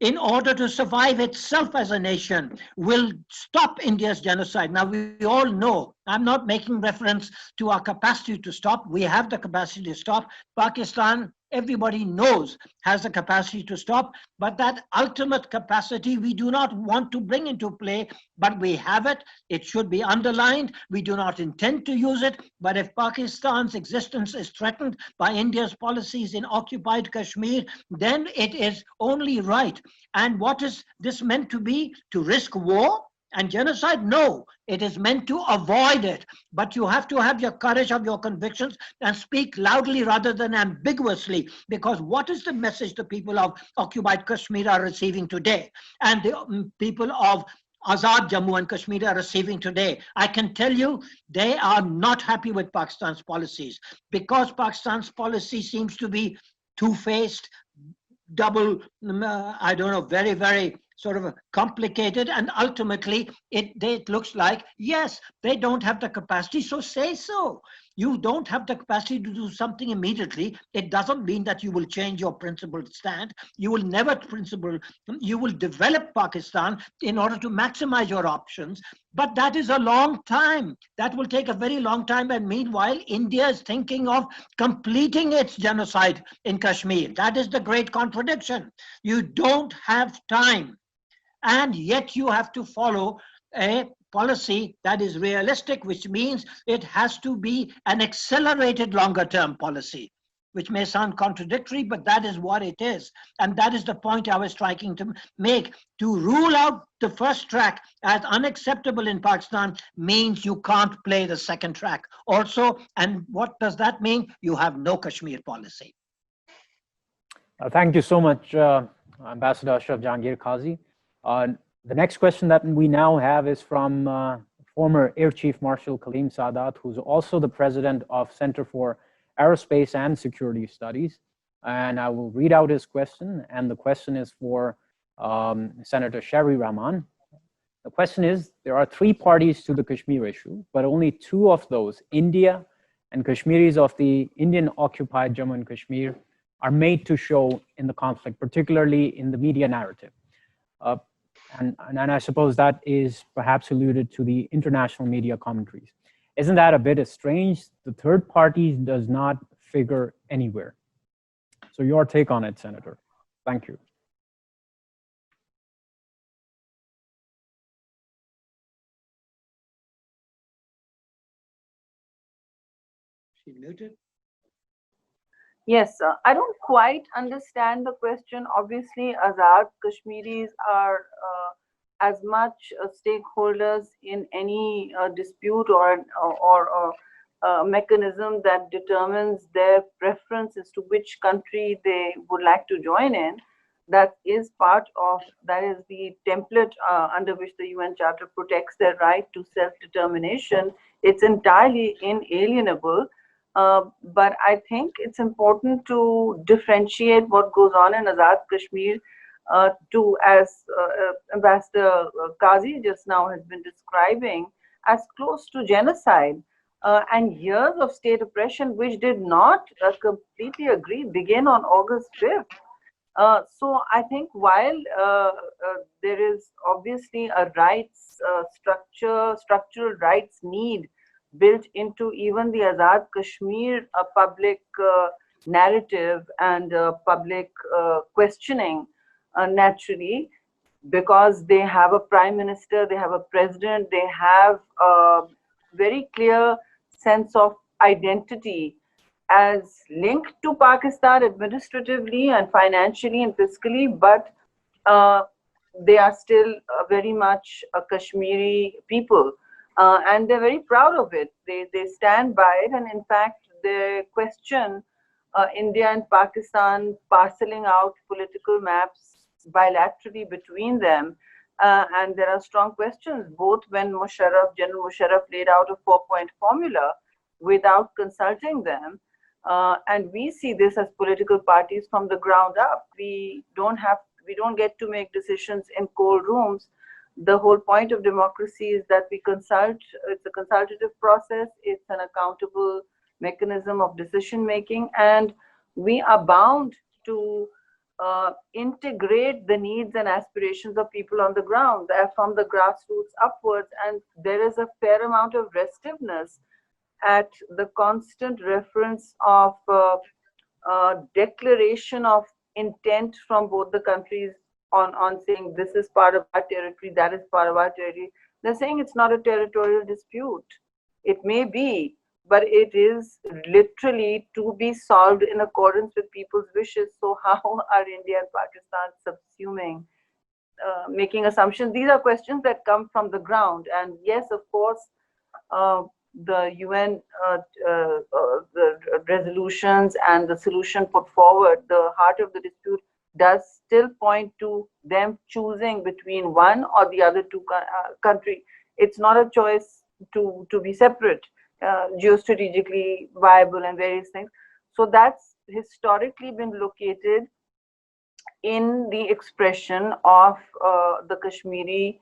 in order to survive itself as a nation, will stop India's genocide. Now, we all know, I'm not making reference to our capacity to stop. We have the capacity to stop. Pakistan, everybody knows, has the capacity to stop, but that ultimate capacity we do not want to bring into play, but we have it. It should be underlined. We do not intend to use it, but if Pakistan's existence is threatened by India's policies in occupied Kashmir, then it is only right. And what is this meant to be? To risk war and genocide? No, it is meant to avoid it. But you have to have your courage of your convictions and speak loudly rather than ambiguously, because what is the message the people of occupied Kashmir are receiving today, and the people of Azad Jammu and Kashmir are receiving today? I can tell you they are not happy with Pakistan's policies, because Pakistan's policy seems to be two-faced, double, I don't know, very, very sort of complicated, and ultimately it looks like, yes, they don't have the capacity, so say so. You don't have the capacity to do something immediately. It doesn't mean that you will change your principled stand. You will never you will develop Pakistan in order to maximize your options. But that is a long time. That will take a very long time. And meanwhile, India is thinking of completing its genocide in Kashmir. That is the great contradiction. You don't have time. And yet you have to follow a policy that is realistic, which means it has to be an accelerated longer term policy, which may sound contradictory, but that is what it is. And that is the point I was trying to make. To rule out the first track as unacceptable in Pakistan means you can't play the second track also. And what does that mean? You have no Kashmir policy. Thank you so much, Ambassador Ashraf Jehangir Qaz. The next question that we now have is from former Air Chief Marshal Kaleem Sadat, who's also the president of Center for Aerospace and Security Studies. And I will read out his question. And the question is for Senator Sherry Rahman. The question is, there are 3 parties to the Kashmir issue, but only 2 of those, India and Kashmiris of the Indian-occupied Jammu and Kashmir, are made to show in the conflict, particularly in the media narrative. And I suppose that is perhaps alluded to the international media commentaries. Isn't that a bit strange? The third party does not figure anywhere. So your take on it, Senator. Thank you. She muted. Yes, I don't quite understand the question. Obviously, Azad Kashmiris are as much stakeholders in any dispute or mechanism that determines their preference as to which country they would like to join in. That is the template under which the UN Charter protects their right to self-determination. It's entirely inalienable. But I think it's important to differentiate what goes on in Azad Kashmir as Ambassador Qazi just now has been describing, as close to genocide and years of state oppression, which did not completely agree, begin on August 5th. So I think while there is obviously a rights structural rights need built into even the Azad Kashmir public narrative and public questioning, naturally, because they have a prime minister, they have a president, they have a very clear sense of identity as linked to Pakistan administratively and financially and fiscally, but they are still very much a Kashmiri people. And they're very proud of it. They stand by it, and in fact, they question India and Pakistan parceling out political maps bilaterally between them. And there are strong questions, both when General Musharraf laid out a 4-point formula without consulting them. And we see this as political parties from the ground up. We don't get to make decisions in cold rooms. The whole point of democracy is that we consult. It's a consultative process. It's an accountable mechanism of decision making, and we are bound to integrate the needs and aspirations of people on the ground from the grassroots upwards. And there is a fair amount of restiveness at the constant reference of declaration of intent from both the countries on saying this is part of our territory, that is part of our territory. They're saying it's not a territorial dispute. It may be, but it is literally to be solved in accordance with people's wishes. So how are India and Pakistan subsuming, making assumptions? These are questions that come from the ground. And yes, of course, the UN the resolutions and the solution put forward, the heart of the dispute does still point to them choosing between one or the other two country. It's not a choice to be separate, geostrategically viable and various things. So that's historically been located in the expression of the Kashmiri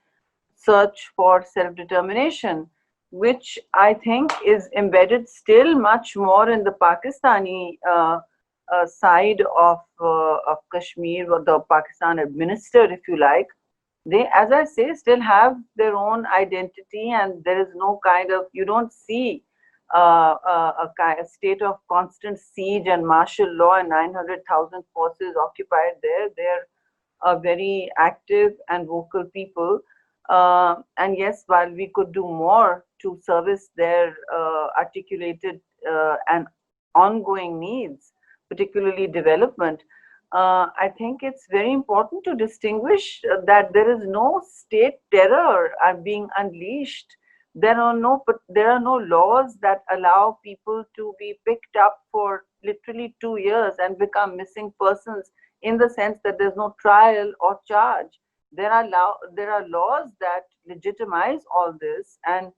search for self-determination. which I think is embedded still much more in the Pakistani side of Kashmir, or the Pakistan administered, if you like. They, as I say, still have their own identity, and there is no kind of, you don't see a state of constant siege and martial law and 900,000 forces occupied there. They're a very active and vocal people. And yes, while we could do more to service their articulated and ongoing needs, particularly development, I think it's very important to distinguish that there is no state terror being unleashed. There are no laws that allow people to be picked up for literally 2 years and become missing persons, in the sense that there's no trial or charge. There are laws that legitimize all this and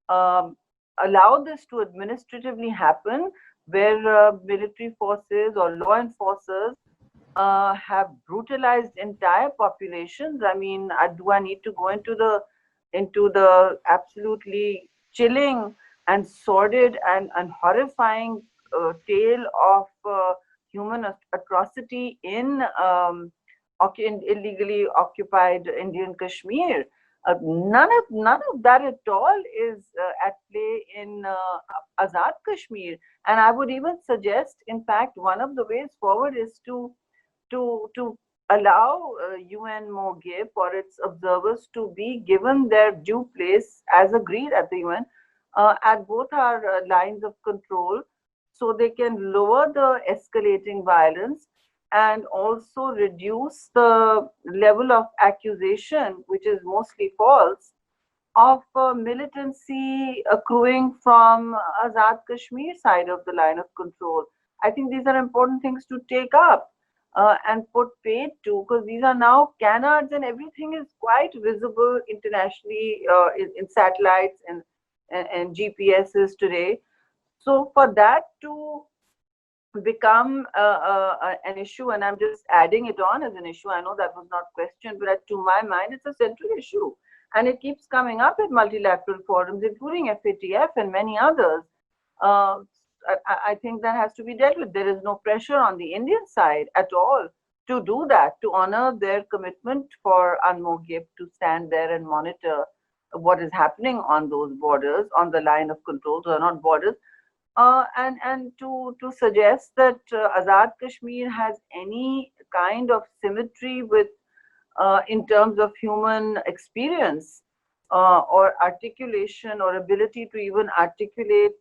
allow this to administratively happen, where military forces or law enforcers have brutalized entire populations. I mean, do I need to go into the absolutely chilling and sordid and horrifying tale of human atrocity in illegally occupied Indian Kashmir? None of that at all is at play in Azad Kashmir. And I would even suggest, in fact, one of the ways forward is to allow UN MOGIP or its observers to be given their due place as agreed at the UN at both our lines of control, so they can lower the escalating violence and also reduce the level of accusation, which is mostly false, of militancy accruing from Azad Kashmir side of the line of control. I think these are important things to take up and put paid to, because these are now canards and everything is quite visible internationally in satellites and GPSs today. So for that to become an issue, and I'm just adding it on as an issue, I know that was not questioned, but to my mind, it's a central issue. And it keeps coming up at multilateral forums, including FATF and many others. I think that has to be dealt with. There is no pressure on the Indian side at all to do that, to honor their commitment for UNMOGIP to stand there and monitor what is happening on those borders, on the line of control. Those are not borders. And to suggest that Azad Kashmir has any kind of symmetry with in terms of human experience or articulation or ability to even articulate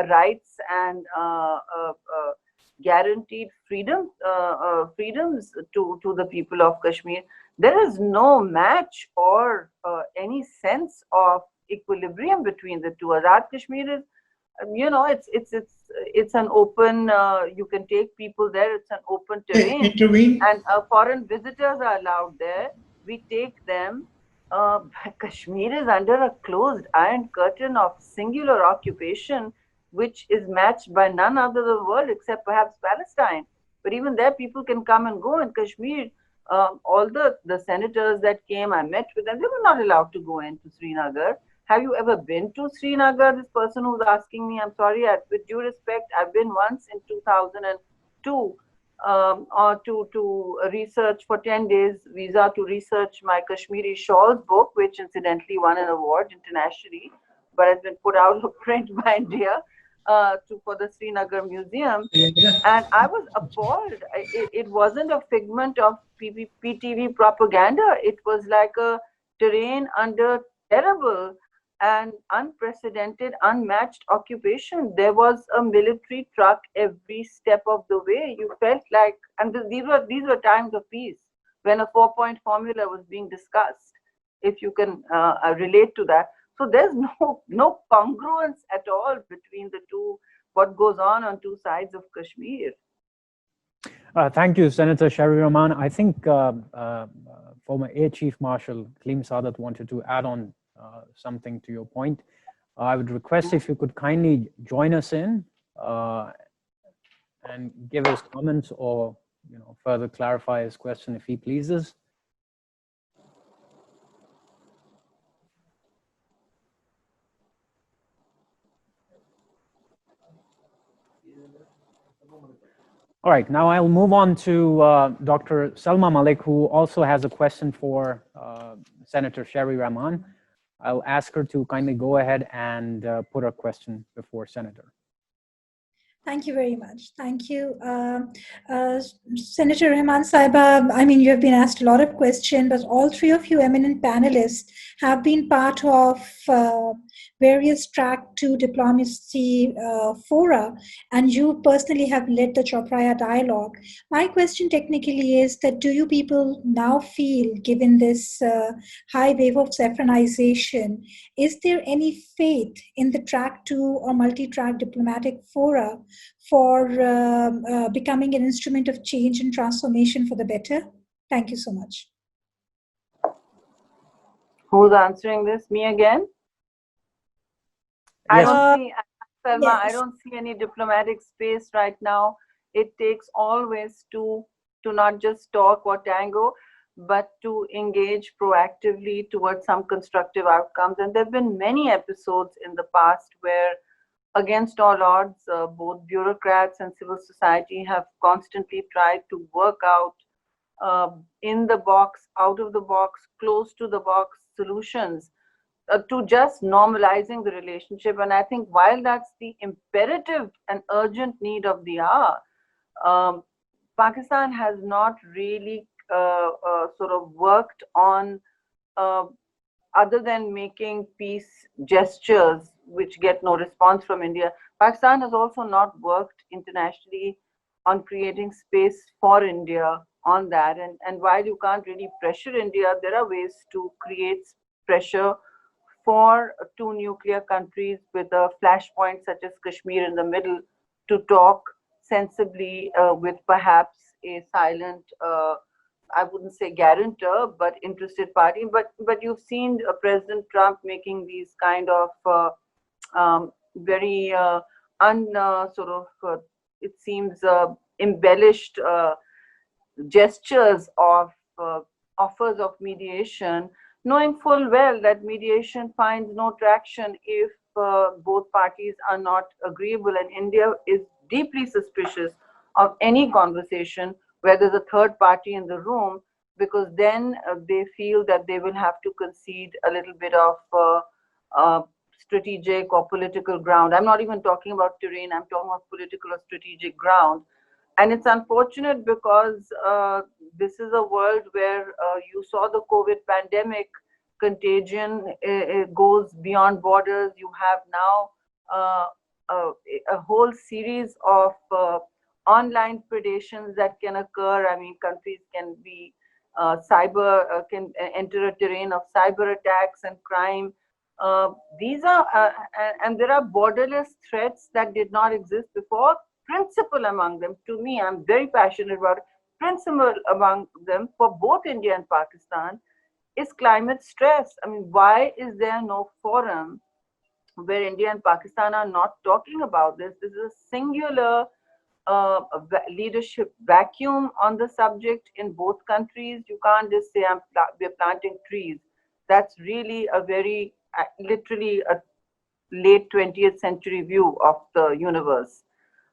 rights and guaranteed freedoms to the people of Kashmir, there is no match or any sense of equilibrium between the two. Azad Kashmir is, you know, it's an open, you can take people there, it's an open terrain, and foreign visitors are allowed there. We take them. Kashmir is under a closed iron curtain of singular occupation, which is matched by none other than the world except perhaps Palestine. But even there, people can come and go. In Kashmir, all the senators that came, I met with them, they were not allowed to go into Srinagar. Have you ever been to Srinagar? This person who's asking me, I'm sorry, with due respect, I've been once in 2002 to research for 10 days visa to research my Kashmiri Shawls book, which incidentally won an award internationally, but has been put out of print by India for the Srinagar Museum. And I was appalled. It wasn't a figment of PTV propaganda. It was like a terrain under terrible and unprecedented, unmatched occupation. There was a military truck every step of the way. You felt like, and these were times of peace when a 4-point formula was being discussed, if you can relate to that. So there's no congruence at all between the two, what goes on two sides of Kashmir. Thank you, Senator Sharri Rahman. I think former Air Chief Marshal Kaleem Sadat wanted to add on something to your point. I would request if you could kindly join us in and give his comments or further clarify his question if he pleases. All right, now I'll move on to Dr. Salma Malik, who also has a question for Senator Sherry Rahman. I'll ask her to kindly go ahead and put her question before Senator. Thank you very much. Thank you. Senator Rehman Saiba, I mean, you have been asked a lot of questions, but all three of you eminent panelists have been part of various track 2 diplomacy fora, and you personally have led the Chopraya dialogue. My question technically is that do you people now feel, given this high wave of saffronization, is there any faith in the track 2 or multi-track diplomatic fora for becoming an instrument of change and transformation for the better? Thank you so much. Who's answering this? Me again? I don't see, Selma, yes. I don't see any diplomatic space right now. It takes always to not just talk or tango, but to engage proactively towards some constructive outcomes. And there have been many episodes in the past where, against all odds, both bureaucrats and civil society have constantly tried to work out in the box, out of the box, close to the box solutions to just normalizing the relationship. And I think while that's the imperative and urgent need of the hour, Pakistan has not really sort of worked on, other than making peace gestures which get no response from India. Pakistan has also not worked internationally on creating space for India on that. And while you can't really pressure India, there are ways to create pressure for two nuclear countries with a flashpoint such as Kashmir in the middle to talk sensibly with perhaps a silent, I wouldn't say guarantor, but interested party. But you've seen President Trump making these kind of very it seems embellished gestures of offers of mediation, knowing full well that mediation finds no traction if both parties are not agreeable. And India is deeply suspicious of any conversation where there's a third party in the room, because then they feel that they will have to concede a little bit of strategic or political ground. I'm not even talking about terrain, I'm talking about political or strategic ground. And it's unfortunate because this is a world where you saw the COVID pandemic contagion, it goes beyond borders. You have now a whole series of online predations that can occur. I mean, countries can be can enter a terrain of cyber attacks and crime. These are, and there are borderless threats that did not exist before. Principal among them, to me, I'm very passionate about it, principal among them for both India and Pakistan is climate stress. I mean, why is there no forum where India and Pakistan are not talking about this? This is a singular leadership vacuum on the subject in both countries. You can't just say we're planting trees. That's really a very, literally a late 20th century view of the universe.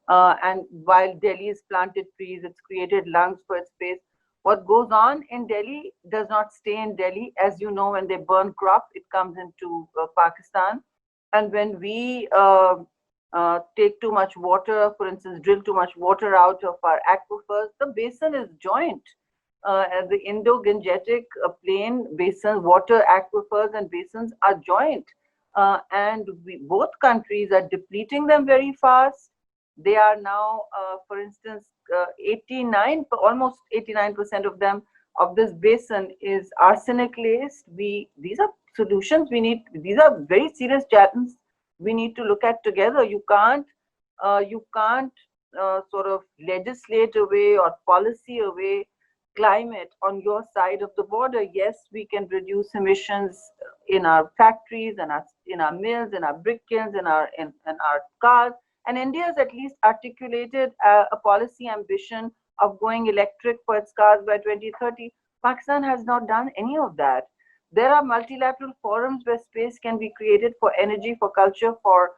And while Delhi has planted trees, it's created lungs for its space. What goes on in Delhi does not stay in Delhi. As you know, when they burn crop, it comes into Pakistan. And when we take too much water, for instance, drill too much water out of our aquifers, the basin is joint. The Indo-Gangetic plain basin, water aquifers and basins are joint. And both countries are depleting them very fast. They are now, for instance, almost 89% of them, of this basin is arsenic laced. These are solutions we need. These are very serious challenges we need to look at together. You can't sort of legislate away or policy away climate on your side of the border. Yes, we can reduce emissions in our factories and in our mills, in our brick kilns, in our cars. And India has at least articulated a policy ambition of going electric for its cars by 2030. Pakistan has not done any of that. There are multilateral forums where space can be created for energy, for culture, for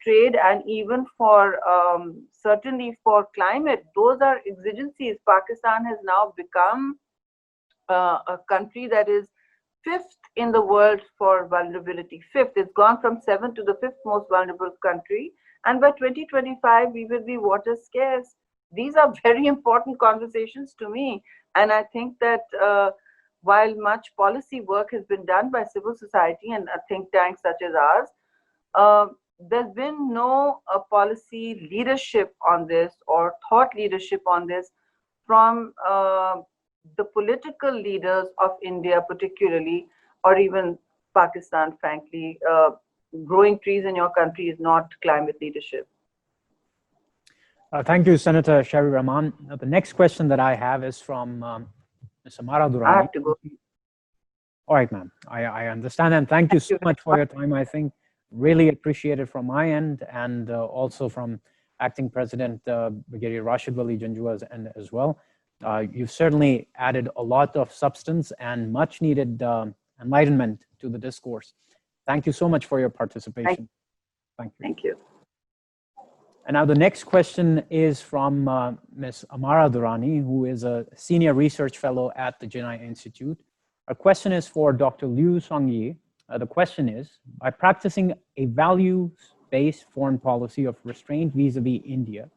trade and even for certainly for climate, those are exigencies. Pakistan has now become a country that is 5th in the world for vulnerability. 5th, it's gone from 7th to the 5th most vulnerable country. And by 2025, we will be water scarce. These are very important conversations to me. And I think that while much policy work has been done by civil society and think tanks such as ours, there's been no policy leadership on this or thought leadership on this from the political leaders of India particularly, or even Pakistan, frankly. Growing trees in your country is not climate leadership. Thank you, Senator Sherry Rahman. The next question that I have is from Ms. Amara Durrani. I have to go. All right, ma'am. I understand, and thank you so much for your time. I think really appreciated from my end, and also from Acting President Brigadier Rashid Wali Janjua's end as well. You've certainly added a lot of substance and much needed enlightenment to the discourse. Thank you so much for your participation. Thank you. Thank you. And now the next question is from Ms. Amara Durrani, who is a Senior Research Fellow at the Jinnah Institute. Our question is for Dr. Liu Zongyi. The question is, by practicing a values-based foreign policy of restraint vis-a-vis India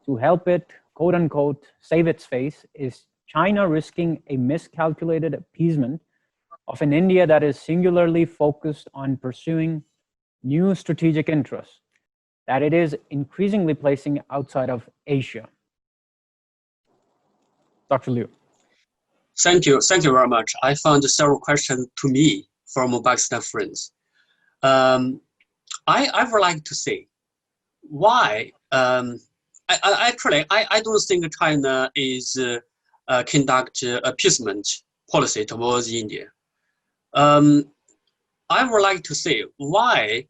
to help it, quote unquote, save its face, is China risking a miscalculated appeasement of an India that is singularly focused on pursuing new strategic interests that it is increasingly placing outside of Asia? Dr. Liu. Thank you very much. I found several questions to me from Pakistan friends. I would like to say why. I don't think China is conduct appeasement policy towards India. I would like to say why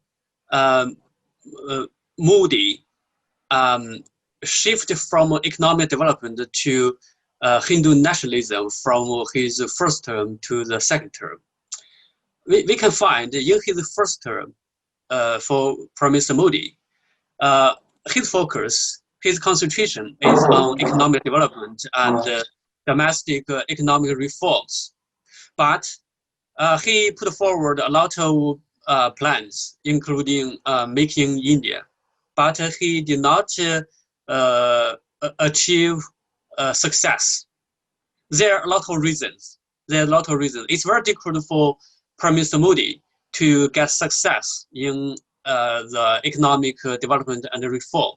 Modi shifted from economic development to Hindu nationalism from his first term to the second term. We can find in his first term for Prime Minister Modi, his focus, his concentration is on economic development and domestic economic reforms. But he put forward a lot of plans, including making India. But he did not achieve success. There are a lot of reasons. It's very difficult for Prime Minister Modi to get success in the economic development and reform.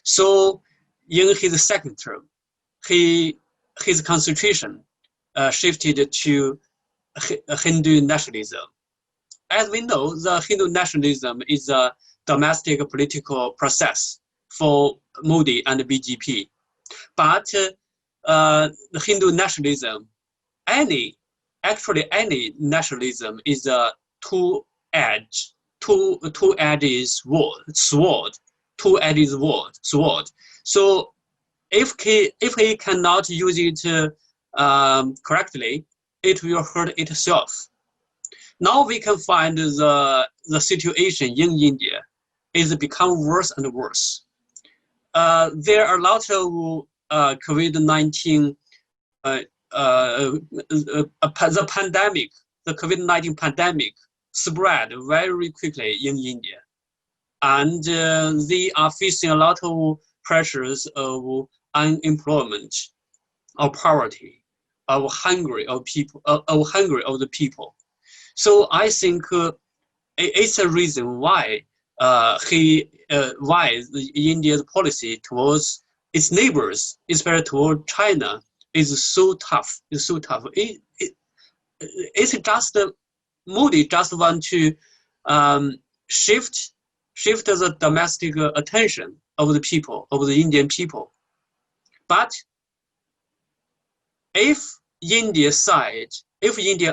So in his second term, his concentration shifted to Hindu nationalism. As we know, the Hindu nationalism is a domestic political process for Modi and the BJP. But the Hindu nationalism, any nationalism is a two-edged sword. So if he cannot use it correctly, it will hurt itself. Now we can find the situation in India is become worse and worse. There are a lot of COVID-19, the COVID-19 pandemic spread very quickly in India. And they are facing a lot of pressures of unemployment, of poverty, of hunger of the people. So I think it's a reason why India's policy towards its neighbors, especially toward China, is so tough. It's so tough. It's just Modi just want to shift the domestic attention of the people, of the Indian people. But if Indian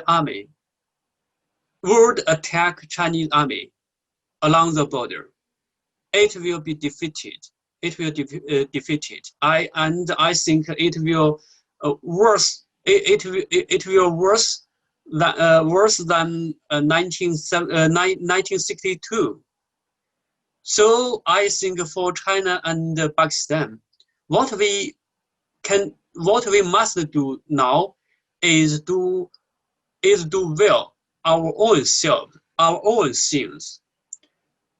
army would attack Chinese army along the border, it will be defeated. It will defeated. I think it will worse. It will worse than 1962. So I think for China and Pakistan, what we must do now is do well our own self, our own things.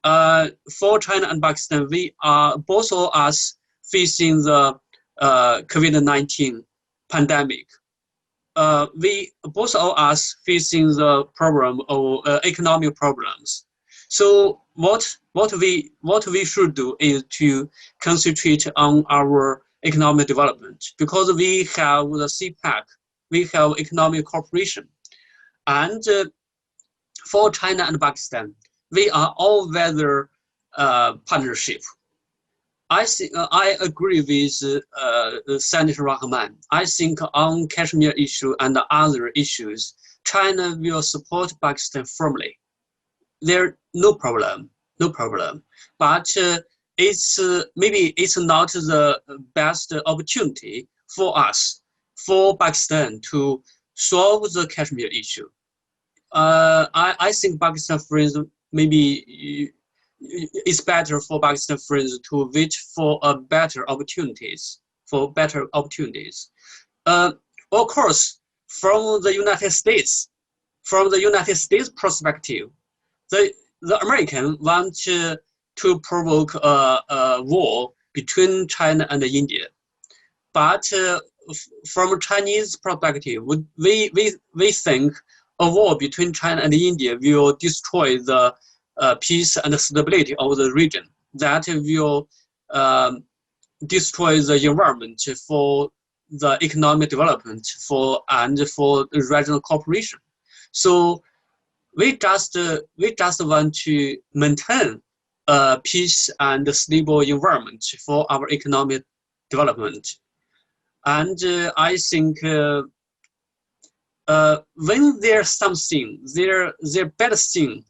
For China and Pakistan, we are both of us facing the COVID-19 pandemic. We both of us facing the problem of economic problems. So what we should do is to concentrate on our economic development, because we have the CPEC, we have economic cooperation, and for China and Pakistan, we are all weather partnership. I agree with Senator Rahman. I think on Kashmir issue and other issues, China will support Pakistan firmly. There no problem. But it's maybe it's not the best opportunity for us, for Pakistan to solve the Kashmir issue. I think Pakistan friends maybe it's better for Pakistan friends to wait for better opportunities. Of course, from the United States perspective, the American want to provoke a war between China and India, but from Chinese perspective, we think a war between China and India will destroy the peace and stability of the region. That will destroy the environment for the economic development and for regional cooperation. So we just want to maintain peace and stable environment for our economic development. And I think when there's something, there better thing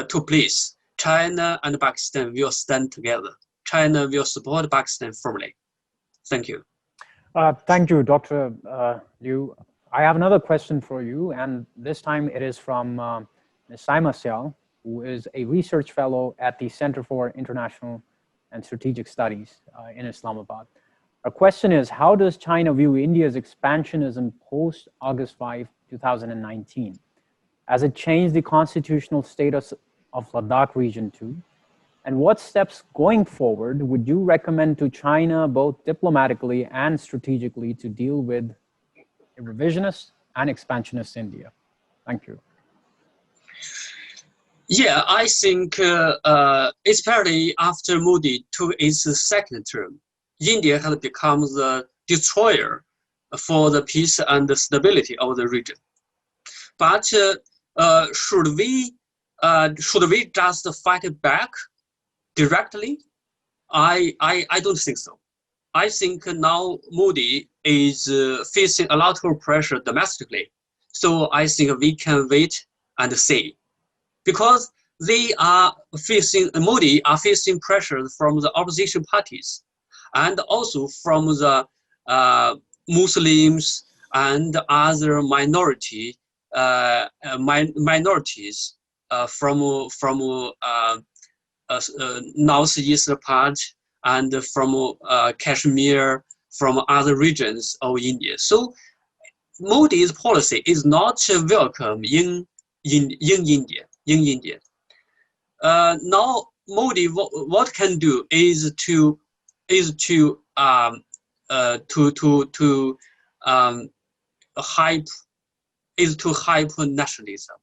to place, China and Pakistan will stand together. China will support Pakistan firmly. Thank you. Thank you, Dr. Liu. I have another question for you, and this time it is from Ms. Saima Sial, who is a research fellow at the Center for International and Strategic Studies in Islamabad. Our question is, how does China view India's expansionism post-August 5, 2019? Has it changed the constitutional status of Ladakh region too? And what steps going forward would you recommend to China, both diplomatically and strategically, to deal with a revisionist and expansionist India? Thank you. Yeah, I think especially after Modi took his second term, India has become the destroyer for the peace and the stability of the region. But should we just fight back directly? I don't think so. I think now Modi is facing a lot of pressure domestically. So I think we can wait and see, because Modi are facing pressure from the opposition parties, and also from the Muslims and other minorities from northeast part and from Kashmir, from other regions of India. So Modi's policy is not welcome in India. Now Modi what can do is to hype nationalism,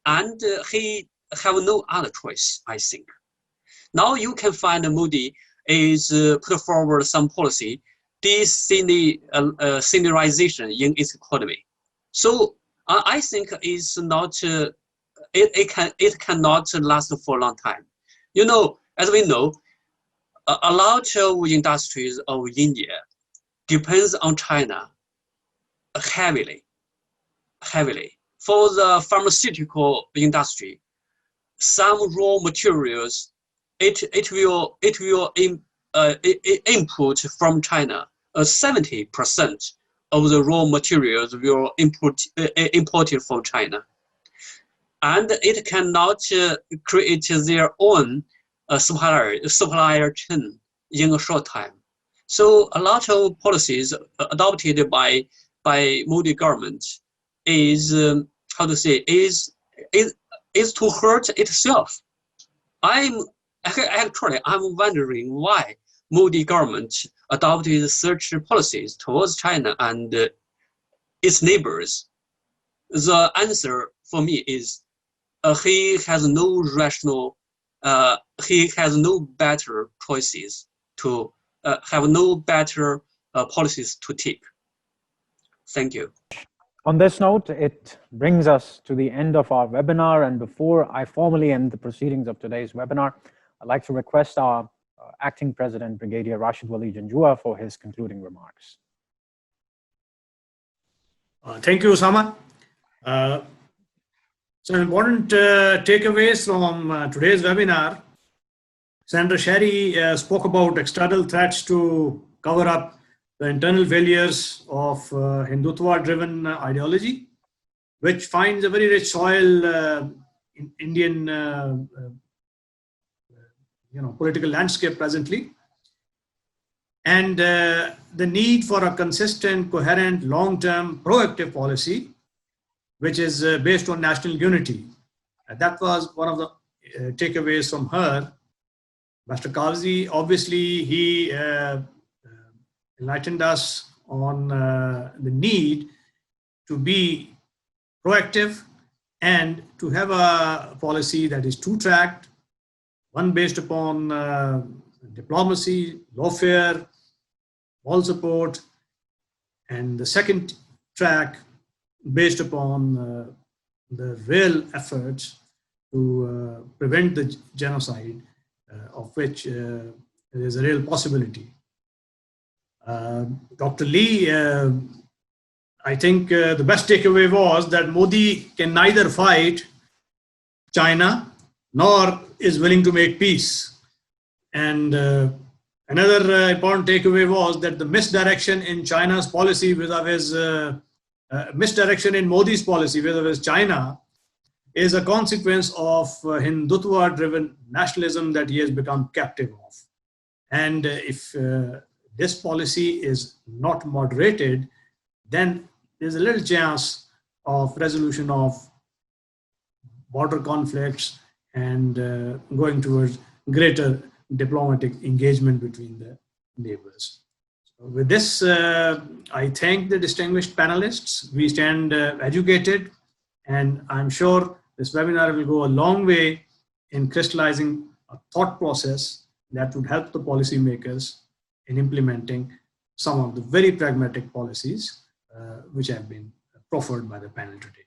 and he have no other choice, I think. Now you can find Modi is put forward some policy de-seniorization in its economy. So I think it's not it cannot last for a long time. You know, as we know, a lot of industries of India depends on China heavily. For the pharmaceutical industry, some raw materials it will import from China. 70% of the raw materials will imported from China, and it cannot create their own supplier chain in a short time. So a lot of policies adopted by Modi government is is to hurt itself. I'm wondering why Modi government adopted such policies towards China and its neighbors. The answer for me is he has no rational, he has no better choices to have no better policies to take. Thank you. On this note, it brings us to the end of our webinar. And before I formally end the proceedings of today's webinar, I'd like to request our Acting President, Brigadier Rashid Wali Janjua, for his concluding remarks. Thank you, Osama. So important takeaways from today's webinar. Senator Sherry spoke about external threats to cover up the internal failures of Hindutva-driven ideology, which finds a very rich soil in Indian political landscape presently, and the need for a consistent, coherent, long-term, proactive policy, which is based on national unity. That was one of the takeaways from her. Mr. Qazi, obviously, he enlightened us on the need to be proactive and to have a policy that is two-tracked, one based upon diplomacy, lawfare, all support, and the second track based upon the real efforts to prevent the genocide, of which there is a real possibility. Dr. Lee, I think the best takeaway was that Modi can neither fight China nor is willing to make peace. And another important takeaway was that the misdirection in China's policy vis-a-vis, misdirection in Modi's policy vis-a-vis China is a consequence of Hindutva-driven nationalism that he has become captive of. And if this policy is not moderated, then there's a little chance of resolution of border conflicts and going towards greater diplomatic engagement between the neighbors. So with this, I thank the distinguished panelists. We stand educated, and I'm sure this webinar will go a long way in crystallizing a thought process that would help the policymakers in implementing some of the very pragmatic policies which have been proffered by the panel today.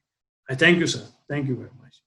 I thank you, sir. Thank you very much.